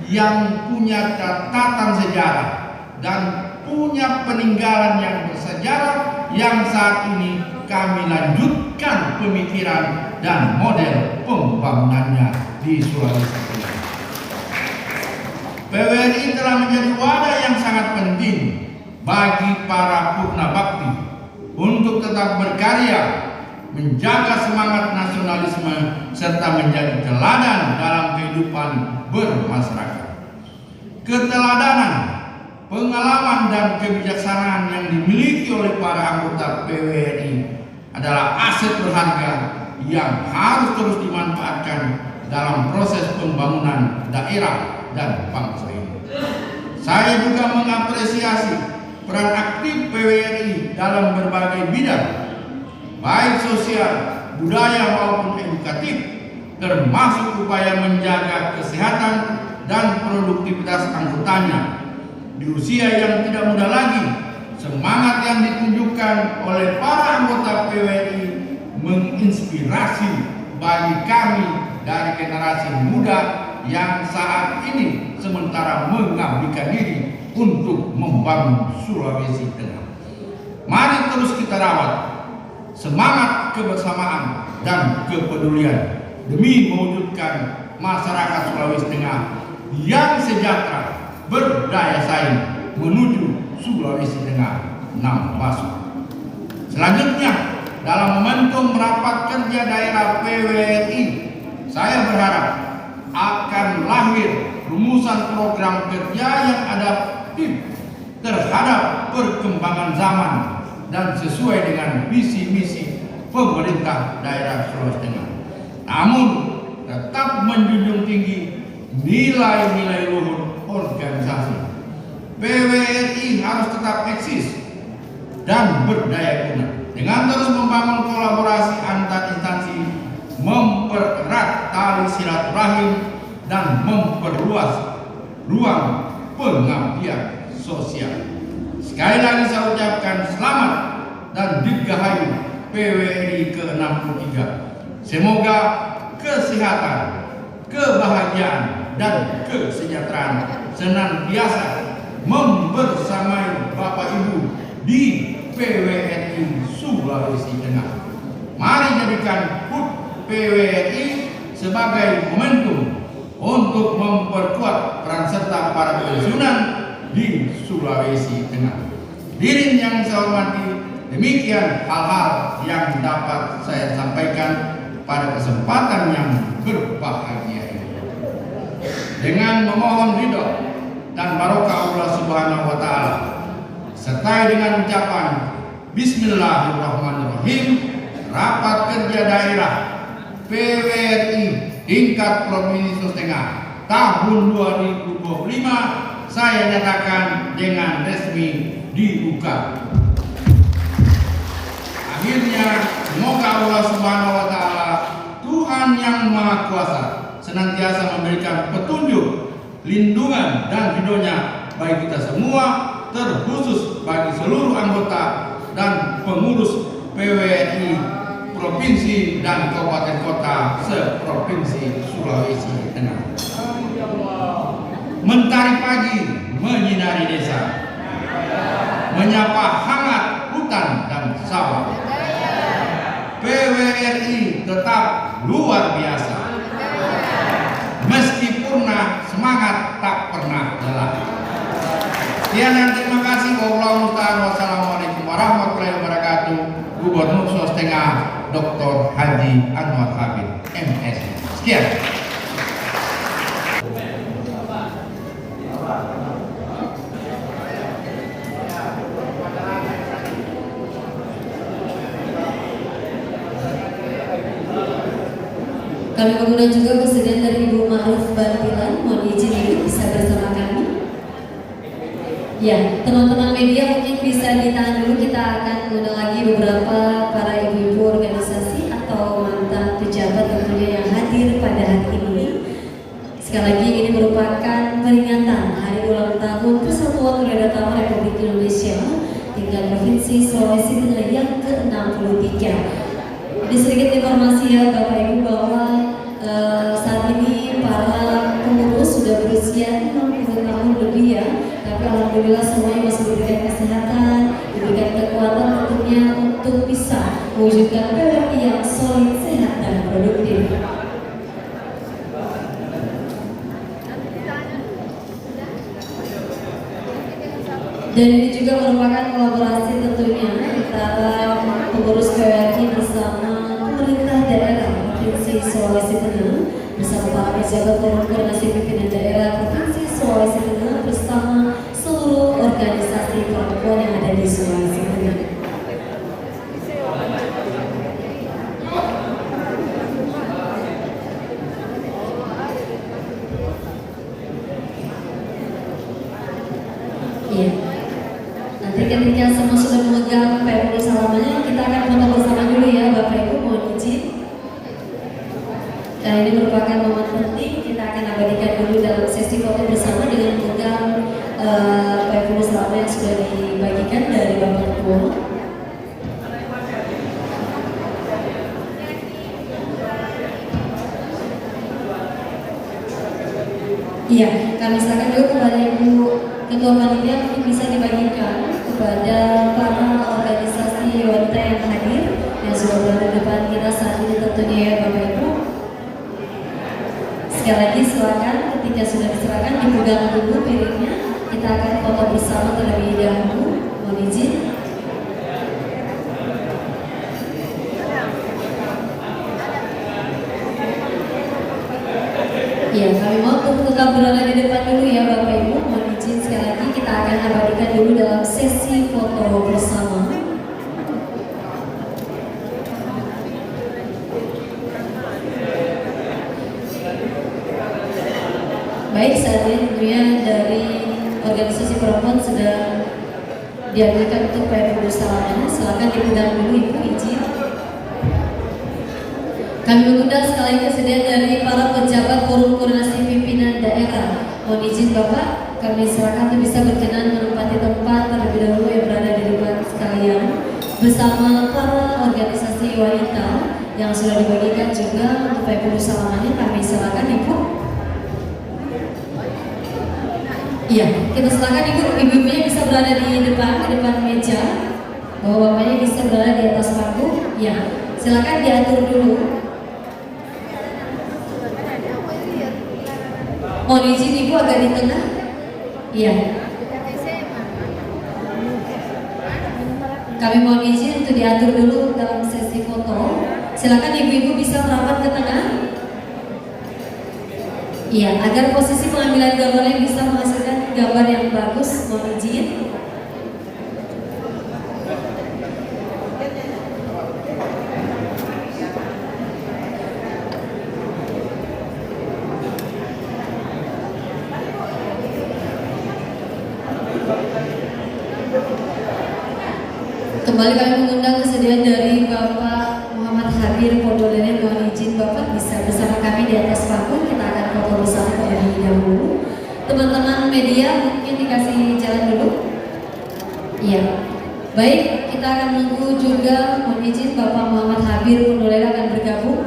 yang punya catatan sejarah dan punya peninggalan yang bersejarah yang saat ini kami lanjutkan pemikiran dan model pembangunannya di Sulawesi Selatan. PWRI telah menjadi wadah yang sangat penting bagi para purna bakti untuk tetap berkarya, menjaga semangat nasionalisme serta menjadi teladan dalam kehidupan bermasyarakat. Keteladanan, pengalaman dan kebijaksanaan yang dimiliki oleh para anggota PWRI adalah aset berharga yang harus terus dimanfaatkan dalam proses pembangunan daerah dan bangsa ini. Saya juga mengapresiasi peran aktif PWRI dalam berbagai bidang, baik sosial, budaya maupun edukatif, termasuk upaya menjaga kesehatan dan produktivitas anggotanya. Di usia yang tidak muda lagi, semangat yang ditunjukkan oleh para anggota PWRI menginspirasi bagi kami dari generasi muda yang saat ini sementara mengabdikan diri untuk membangun Sulawesi Tengah. Mari terus kita rawat semangat kebersamaan dan kepedulian demi mewujudkan masyarakat Sulawesi Tengah yang sejahtera, berdaya saing menuju Sulawesi Tengah 6 masuk. Selanjutnya, dalam momentum rapat kerja daerah PWRI, saya berharap akan lahir rumusan program kerja yang adaptif terhadap perkembangan zaman dan sesuai dengan visi misi pemerintah daerah Sulawesi Tengah. Namun tetap menjunjung tinggi nilai-nilai luhur organisasi. PWRI harus tetap eksis dan berdaya guna dengan terus membangun kolaborasi antar instansi, mempererat tali silaturahim dan memperluas ruang pengabdian sosial. Sekali lagi saya ucapkan selamat dan dirgahayu PWRI ke-63. Semoga kesehatan, kebahagiaan dan kesejahteraan senantiasa membersamai Bapak Ibu di PWRI Sulawesi Tengah. Mari jadikan HUT PWRI sebagai momentum untuk memperkuat peran serta para pensiunan di Sulawesi Tengah. Hadirin yang saya hormati, demikian hal-hal yang dapat saya sampaikan pada kesempatan yang berbahagia ini. Dengan memohon ridho dan barokah Allah Subhanahu wa taala, serta dengan ucapan Bismillahirrahmanirrahim, rapat kerja daerah PWRI tingkat Provinsi Sulawesi Tengah tahun 2025 saya nyatakan dengan resmi dibuka. Akhirnya, semoga Allah Subhanahu wa taala, Tuhan yang Maha Kuasa, senantiasa memberikan petunjuk, lindungan dan ridhonya bagi kita semua, terkhusus bagi seluruh anggota dan pengurus PWRI provinsi dan kabupaten kota seprovinsi Sulawesi Tengah. Mentari pagi menyinari desa, menyapa hangat hutan dan sawah. PWRI tetap luar biasa. Meski purna, semangat tak pernah lelah. Sekian dan terima kasih. Wassalamualaikum warahmatullahi wabarakatuh. Gubernur Sulawesi Tengah Dr. Haji Anwar Habib MS. Sekian. Kami mengundang juga kesediaan dari Ibu Ma'ruf Bantilan. Mohon izin Ibu bisa bersama kami. Ya, teman-teman media mungkin bisa ditahan dulu. Kita akan mengundang lagi beberapa para ibu-ibu organisasi atau mantan pejabat tentunya yang hadir pada hari ini. Sekali lagi ini merupakan peringatan Hari Ulang Tahun Persatuan Tunanetra Republik Indonesia tingkat Provinsi Sulawesi Tengah yang ke-63. Ini sedikit informasi ya Bapak Ibu bahwa saat ini para pengurus sudah berusia 60 tahun lebih ya, tapi alhamdulillah semuanya masih diberikan kesehatan, diberikan kekuatan tentunya untuk bisa mewujudkan PWRI yang solid, sehat dan produktif. Dan ini juga merupakan kolaborasi tentunya antara pengurus PWRI bersama pemerintah daerah Provinsi Sulawesi Tengah bersama para pejabat koordinasi pimpinan daerah Provinsi Sulawesi Tengah bersama seluruh organisasi perempuan yang ada di Sulawesi Tengah. Iya. Nanti ketika semua sudah memegang PWRI salamanya, kita akan foto bersama dulu ya Bapak Ibu, mohon izin. Dan ini merupakan momen penting, kita akan abadikan dulu dalam sesi foto bersama dengan memegang PWRI salamanya yang sudah dibagikan dari Bapak Ketua. Iya, kami silakan dulu kepada Ibu Ketua Panitia untuk bisa dibagikan kepada para organisasi wanita yang hadir yang sudah berada di depan kita saat ini tentunya ya Bapak Ibu. Sekali lagi silakan, ketika sudah diserahkan dipegang dulu piringnya, kita akan foto bersama terlebih dahulu. Mohon izin. Ya, kami mau untuk tetap berada di depan dulu ya Bapak Ibu. Mohon izin sekali lagi kita akan abadikan dulu dalam sesi foto bersama. Baik, saat ini tentunya dari organisasi perempuan sudah diambilkan untuk PWRI salamanya. Silakan dipegang dulu Ibu, izin. Kami mengundang sekali kesediaan dari para pejabat forum koordinasi pimpinan daerah. Mohon izin Bapak, kami silakan untuk bisa berkenan menempati tempat terlebih dahulu yang berada di depan sekalian bersama para organisasi wanita yang sudah dibagikan juga untuk PWRI salamanya. Kami silakan Ibu. Iya, kita silakan ibu-ibunya bisa berada di depan meja, bahwa bapaknya bisa berada di atas panggung. Ya, silakan diatur dulu. Mohon izin Ibu agak di tengah. Iya. Kami mohon izin untuk diatur dulu dalam sesi foto. Silakan ibu-ibu bisa merapat ke tengah. Iya, agar posisi pengambilan gambarnya bisa menghasilkan gambar yang bagus. Mohon izin. Kembali kami mengundang kesediaan dari Bapak Muhammad Habir Pondolene. Mohon izin Bapak bisa bersama kami di atas panggung. Kita akan foto bersama terlebih dahulu. Teman-teman media mungkin dikasih jalan dulu. Iya. Baik, kita akan menunggu juga. Mohon izin Bapak Muhammad Habir Pondolene akan bergabung.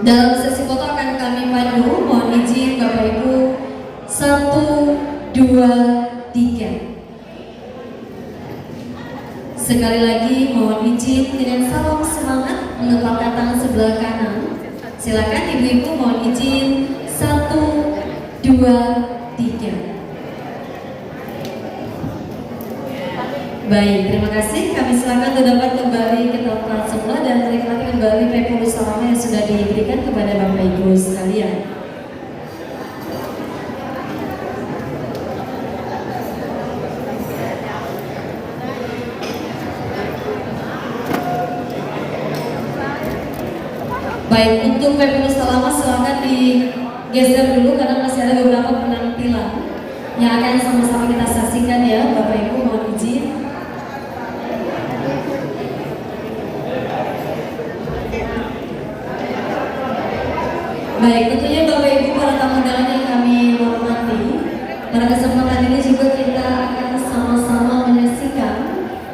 Dalam sesi foto akan kami pandu. Mohon izin Bapak Ibu. 1, 2, 3. Sekali lagi mohon izin dengan salam semangat mengepalkan tangan sebelah kanan. Silakan ibu-ibu mohon izin 1, 2, 3. Baik, terima kasih. Kami silakan untuk dapat kembali ke tempat semula dan menikmati kembali PWRI salamanya yang sudah diberikan kepada Bapak Ibu sekalian. Baik, untuk Pemulus Salama silakan digeser dulu karena masih ada beberapa penampilan yang akan sama-sama kita saksikan ya, Bapak Ibu, mohon izin. Baik, tentunya Bapak Ibu para tamu undangan yang kami hormati, pada kesempatan ini juga kita akan sama-sama menyaksikan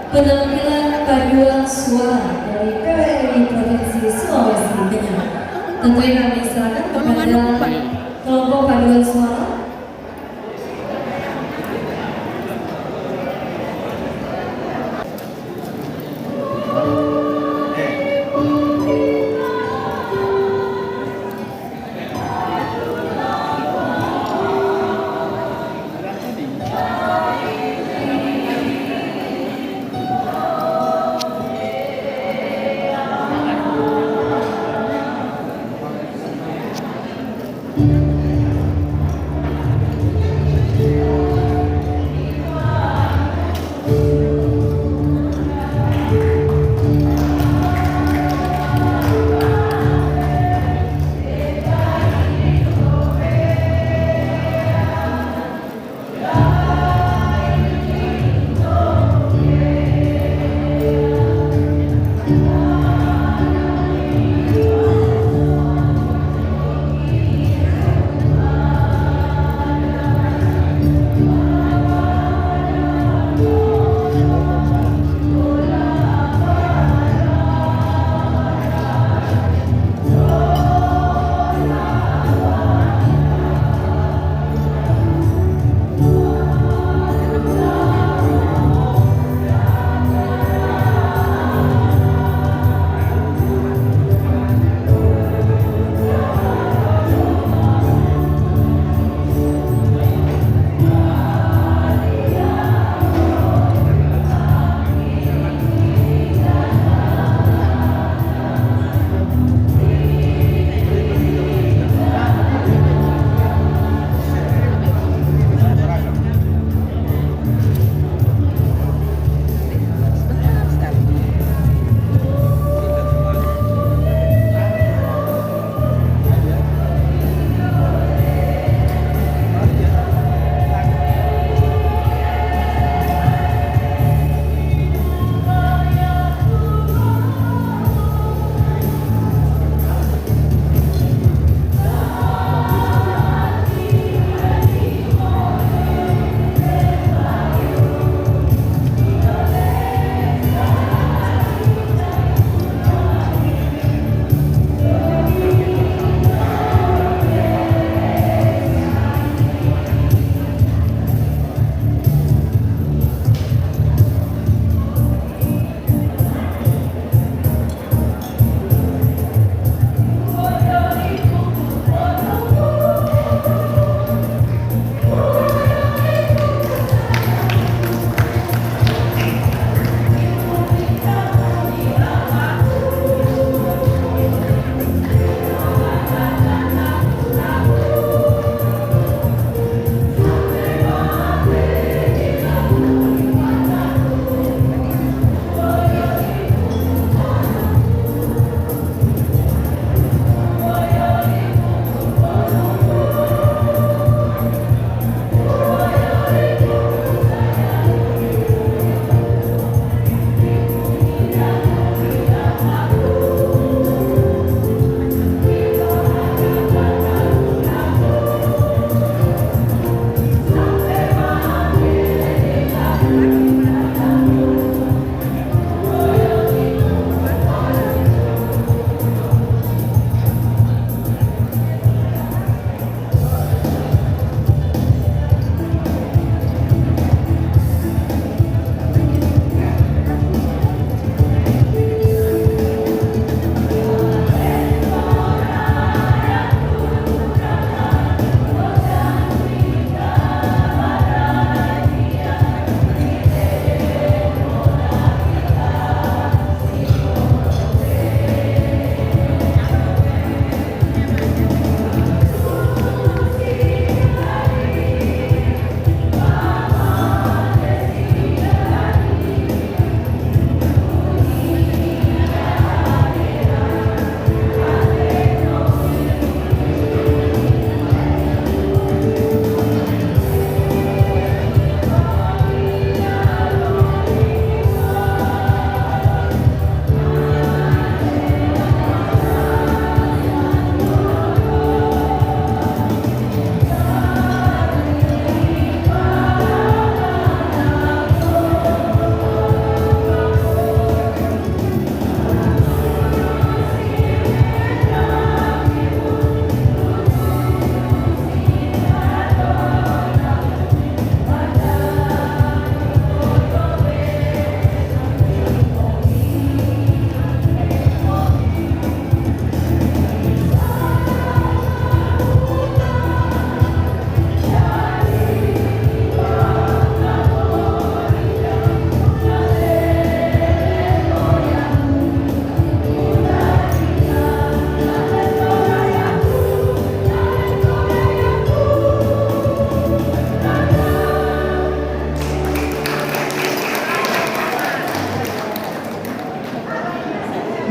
penampilan paduan suara dari PWRI Provinsi Sulawesi Tengah. Tentunya kami silakan kepada kelompok paduan suara.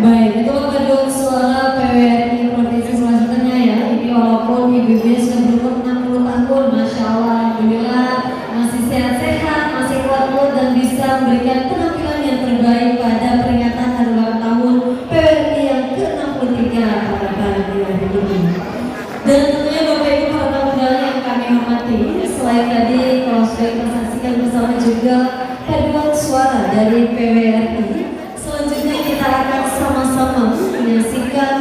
Baik, itu paduan suara PWRI Provinsi Sulawesi Tengah ya. Ini walaupun ibu-ibunya sudah berumur 60 tahun, Masya Allah, Alhamdulillah masih sehat-sehat, masih kuat dan bisa memberikan penampilan yang terbaik pada peringatan hari ulang tahun PWRI yang ke-63 pada hari ini. Dan tentunya Bapak Ibu para tamu undangan yang kami hormati, selain tadi kalau sudah kita saksikan bersama juga paduan suara dari PWRI, selanjutnya kita akan sama-sama menyaksikan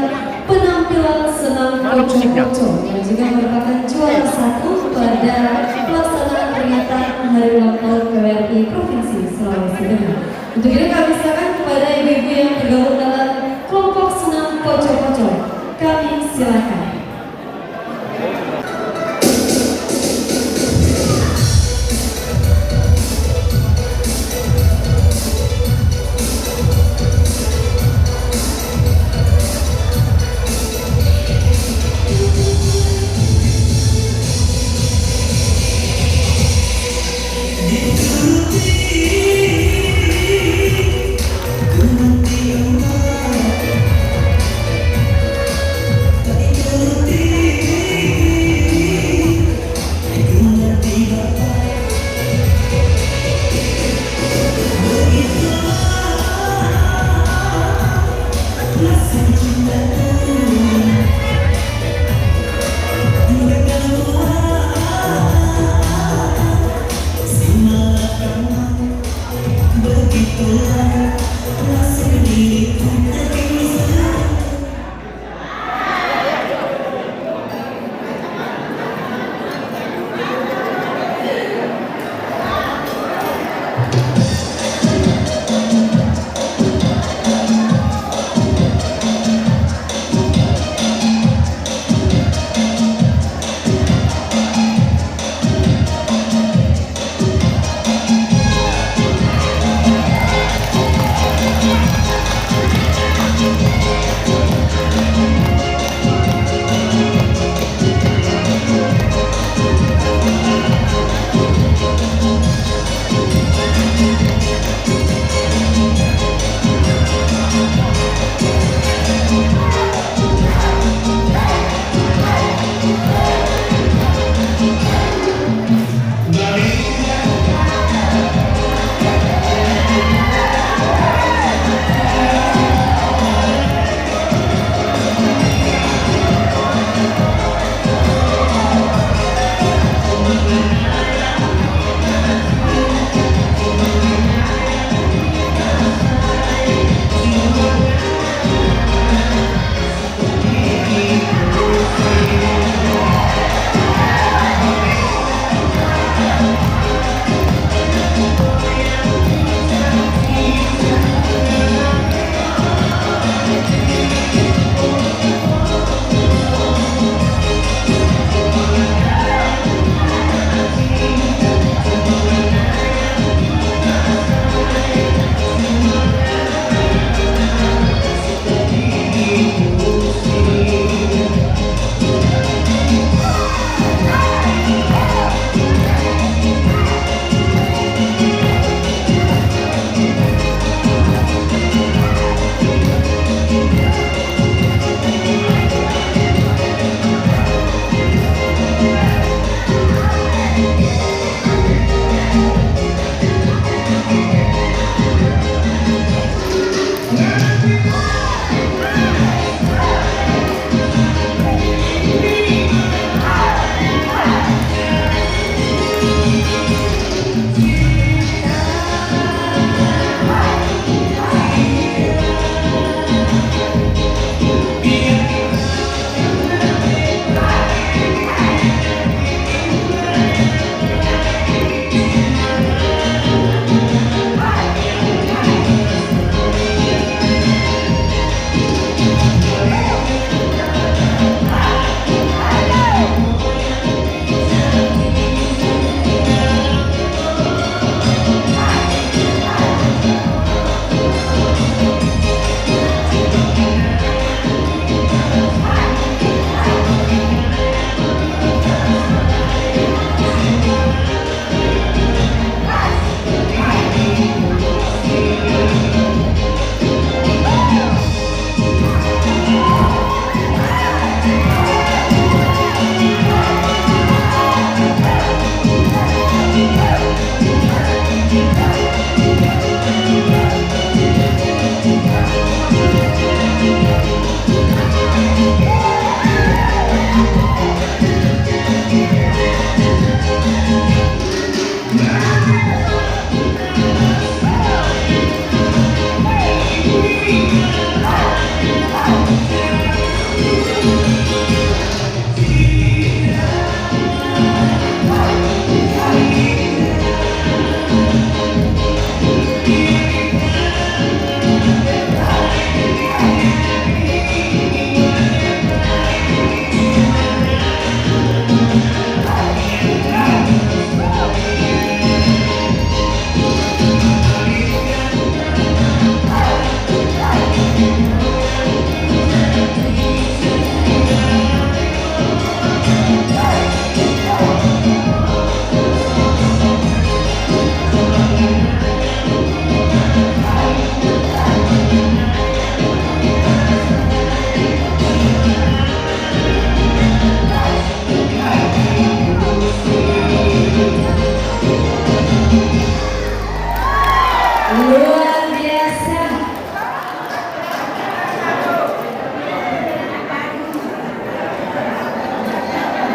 penampilan senam poco-poco yang juga merupakan juara satu pada pelaksanaan peringatan hari ulang tahun PWRI Provinsi Sulawesi Tengah. Untuk itu kami silakan kepada ibu-ibu yang tergabung dalam kelompok senam poco-poco. Kami silakan. Ku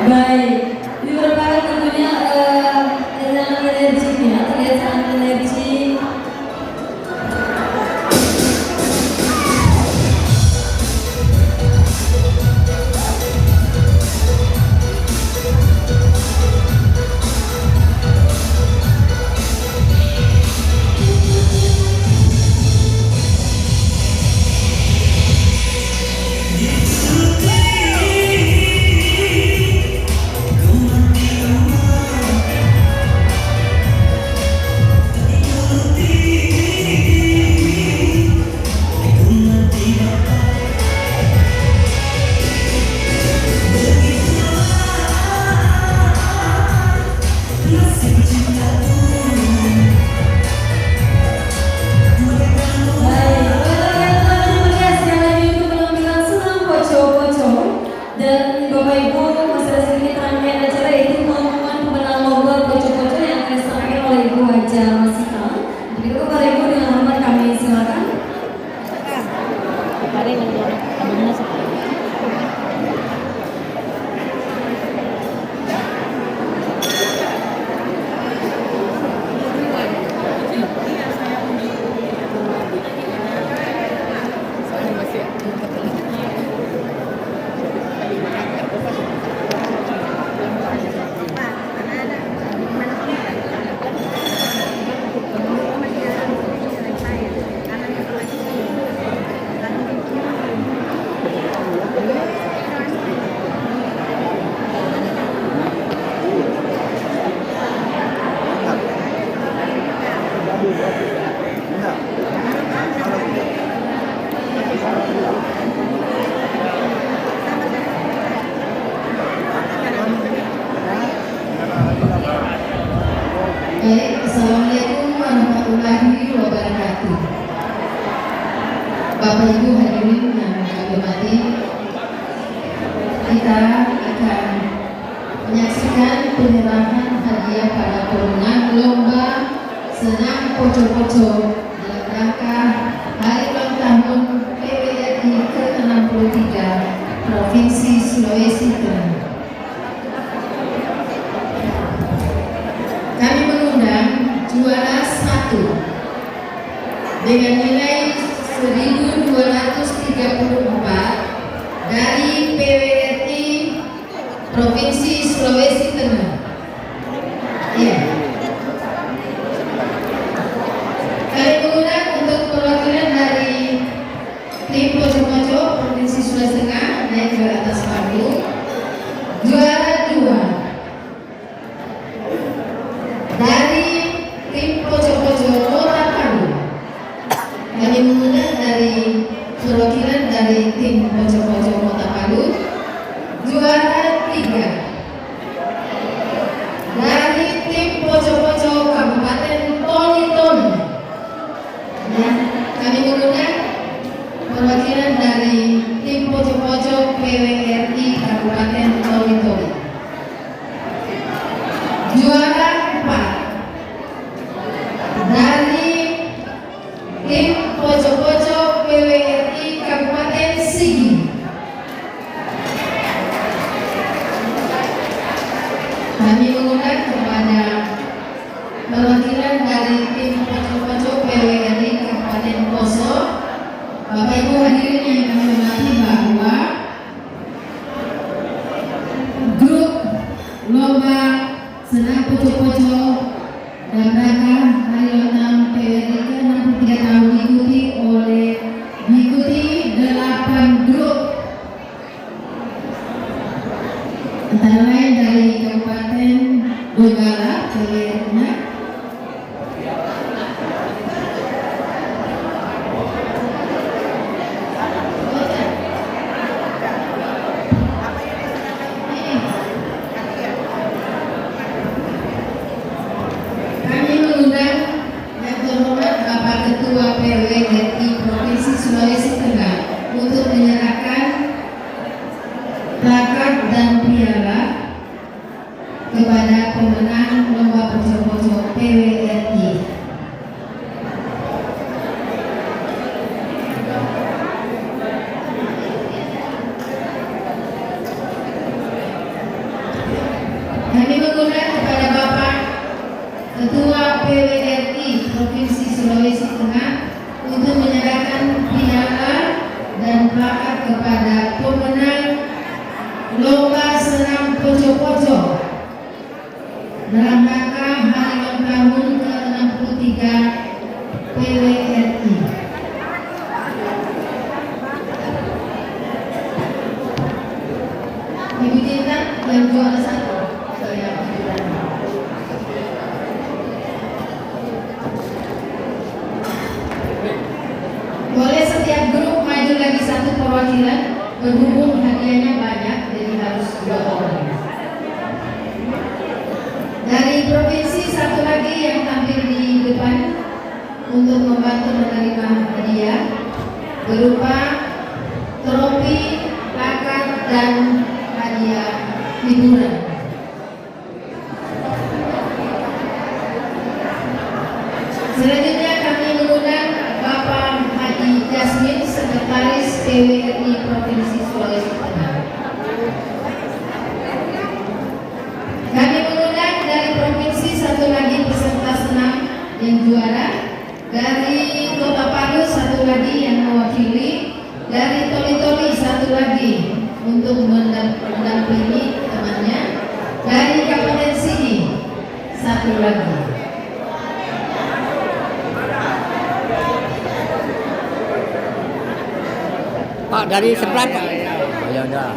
Baik, ini merupakan tentunya sangat energi ya, terlihat sangat energi. Baik, Assalamualaikum warahmatullahi wabarakatuh. Bapak Ibu hadirin yang kami hormati, kita akan menyaksikan penyerahan hadiah pada pemenang lomba senam poco-poco dalam rangka Hari Ulang Tahun PWRI ke-63 Provinsi Sulawesi Tengah. Kami mengundang juara 1 dengan nilai 1.234 dari PWRI Provinsi Sulawesi Tengah. Ya. Kami mengundang untuk perwakilan dari tim poco-poco Provinsi Sulawesi Tengah naik ke atas panggung. Juara 2 dari tim poco-poco Kota Palu. Kami mengundang dari perwakilan dari tim poco-poco Kota Palu. Juara 3 dari tim poco-poco Kabupaten Toli-Toli. Dan kami mengundang perwakilan dari tim poco-poco PWRI Kabupaten Toli-Toli. Juara 4 dari tim poco-poco PWRI Kabupaten Sigi. Kami mengundang kepada perwakilan dari tim poco-poco PWRI Kabupaten Poso. Bapak Ibu hadirin yang kami hormati, bahwa grup lomba senam poco-poco dalam rangka Hari Ulang Tahun PWRI ke-63 tahun diikuti 8 grup, antara lain dari Kabupaten Donggala PWRI-nya, Ketua PWRI Provinsi Sulawesi Tengah untuk menyerahkan plakat dan piala kepada pemenang lomba plakat kepada pemenang lomba senam poco-poco dalam rangka hari ulang tahun ke-63 PWRI. Ibu Cinta yang juara 1 saya berikan. Boleh setiap grup maju lagi satu perwakilan, berhubung hadiahnya banyak jadi harus 2 orang. Dari provinsi satu lagi yang tampil di depan untuk membantu menerima hadiah berupa trofi, plakat, dan hadiah hiburan. Selanjutnya kami mengundang Bapak Haji Jasmin, Sekretaris PWRI Provinsi Sulawesi Tengah. Kami mengundang dari provinsi satu lagi peserta senam yang juara, dari Kota Palu satu lagi yang mewakili, dari Toli-Toli satu lagi untuk mendampingi temannya, dari Kabupaten Sigi satu lagi. Pak dari sebelah Pak. Ya udah.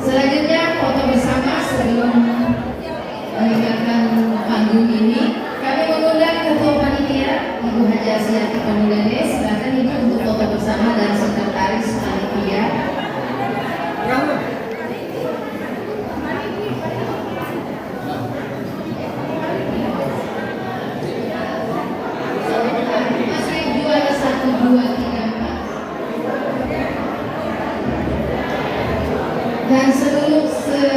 Selanjutnya foto bersama sebelum meninggalkan panggung ini. Kami mengundang Ketua Panitia Ibu Haji Asiati Pamulade. Silakan Ibu untuk foto bersama dan Sekretaris Panitia. Masih juara 1, 2, 3, 4. Dan semua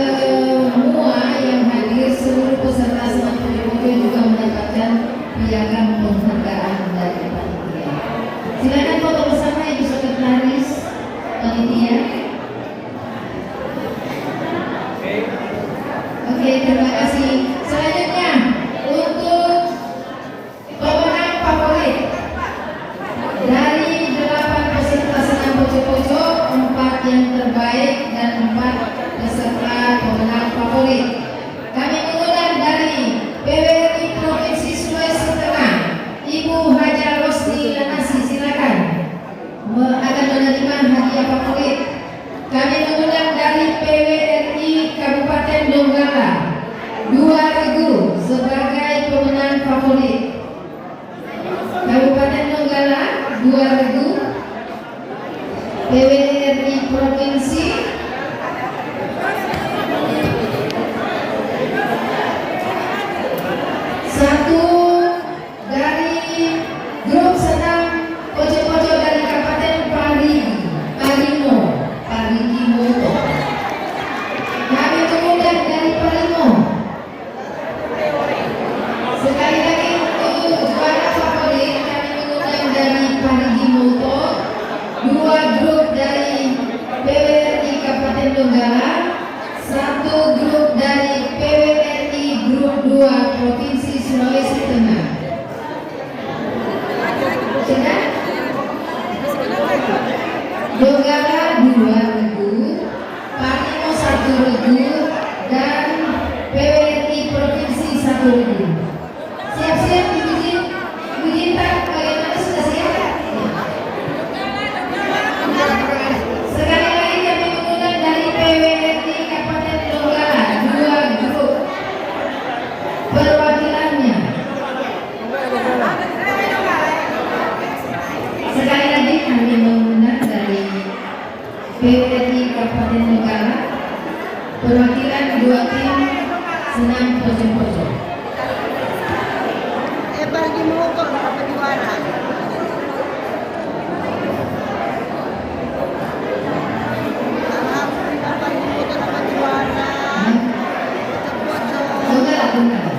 yang hadir, seluruh peserta senam poco-poco juga mendapatkan piagam penghargaan dari panitia. Silakan foto bersama Ibu Sekretaris Panitia. Oke, terima kasih. Selanjutnya untuk pemenang favorit dari 8 peserta senam poco-poco, 4 yang terbaik dan 4 peserta pemenang favorit. Kami mengundang dari PWRI Provinsi Sulawesi Tengah, Ibu Haja Rosdi Lanasi, silakan akan menerima hadiah favorit. Kami mengundang dari PWRI Kabupaten Donggala, 2 regu sebagai pemenang favorit. Kabupaten Donggala 2 regu, PWRI Provinsi satu dari grup senam poco-poco dari Kabupaten Parigimoto. Kami mengundang dari Parimo. Sekali lagi untuk juara favorit kami mengundang dari Parigimoto, 2 grup dari PWRI Kabupaten Donggala, 1 grup dari PWRI Grup 2 Provinsi Sulawesi Tengah. Sudah? Donggala 2 regu, Parimo 1 regu, dan PWRI Provinsi 1 regu. Siap-siap Ibu Jinta, bagaimana sudah siap? Sekali lagi kami mengundang dari PWRI Kabupaten Donggala 2 grup perwakilannya. Sekali lagi kami mengundang dari PWRI Kabupaten Donggala perwakilan 2 tim senam poco-poco. Bagi motor dapat juara. Alhamdulillah bagi motor dapat juara. Donggala.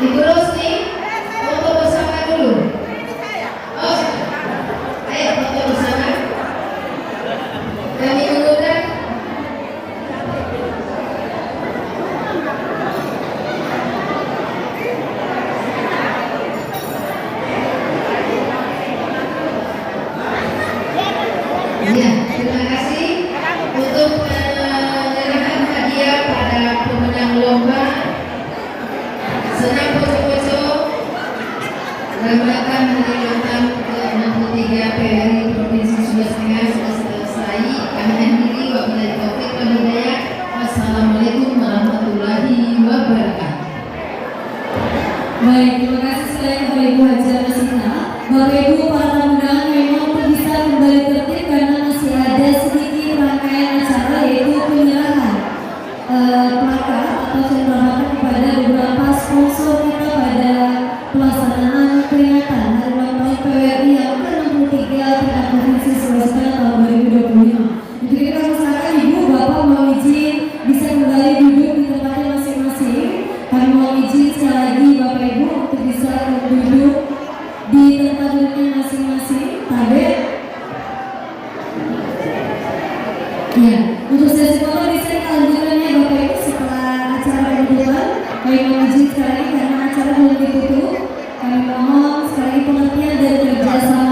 Ibu Rusni, foto bersama dulu. Oh, ayo foto bersama. Kami mengundang ya, terima kasih untuk penyerahan hadiah pada pemenang lomba senam poco-poco rangkaian hari ulang tahun ke-63 PWRI Provinsi Sulawesi Tengah sudah selesai. Kami akhiri wabillahi taufiq wal hidayah. Wassalamualaikum warahmatullahi wabarakatuh. Baik, terima kasih sekali kepada Ibu Haja Masita. Bapak Ibu para tamu memang bisa kembali tertib karena masih ada sedikit rangkaian acara yaitu penyerahan plakat atau cenderamata kepada beberapa sponsor kita pada pelaksanaan peringatan Hari Ulang Tahun PWRI yang ke-63 tingkat Provinsi Sulawesi Tengah tahun 2025. Untuk itu kami silakan Ibu Bapak mohon izin bisa kembali duduk di tempatnya masing-masing. Kami mohon izin sekali lagi Bapak Ibu untuk bisa duduk di tempat duduknya masing-masing. Tabel. Ya, untuk sesi foto bisa kelanjutannya Bapak Ibu setelah acara penutupan. Kami mohon izin sekali karena acara belum ditutup. Kami mohon sekali pengertian dari kerjasama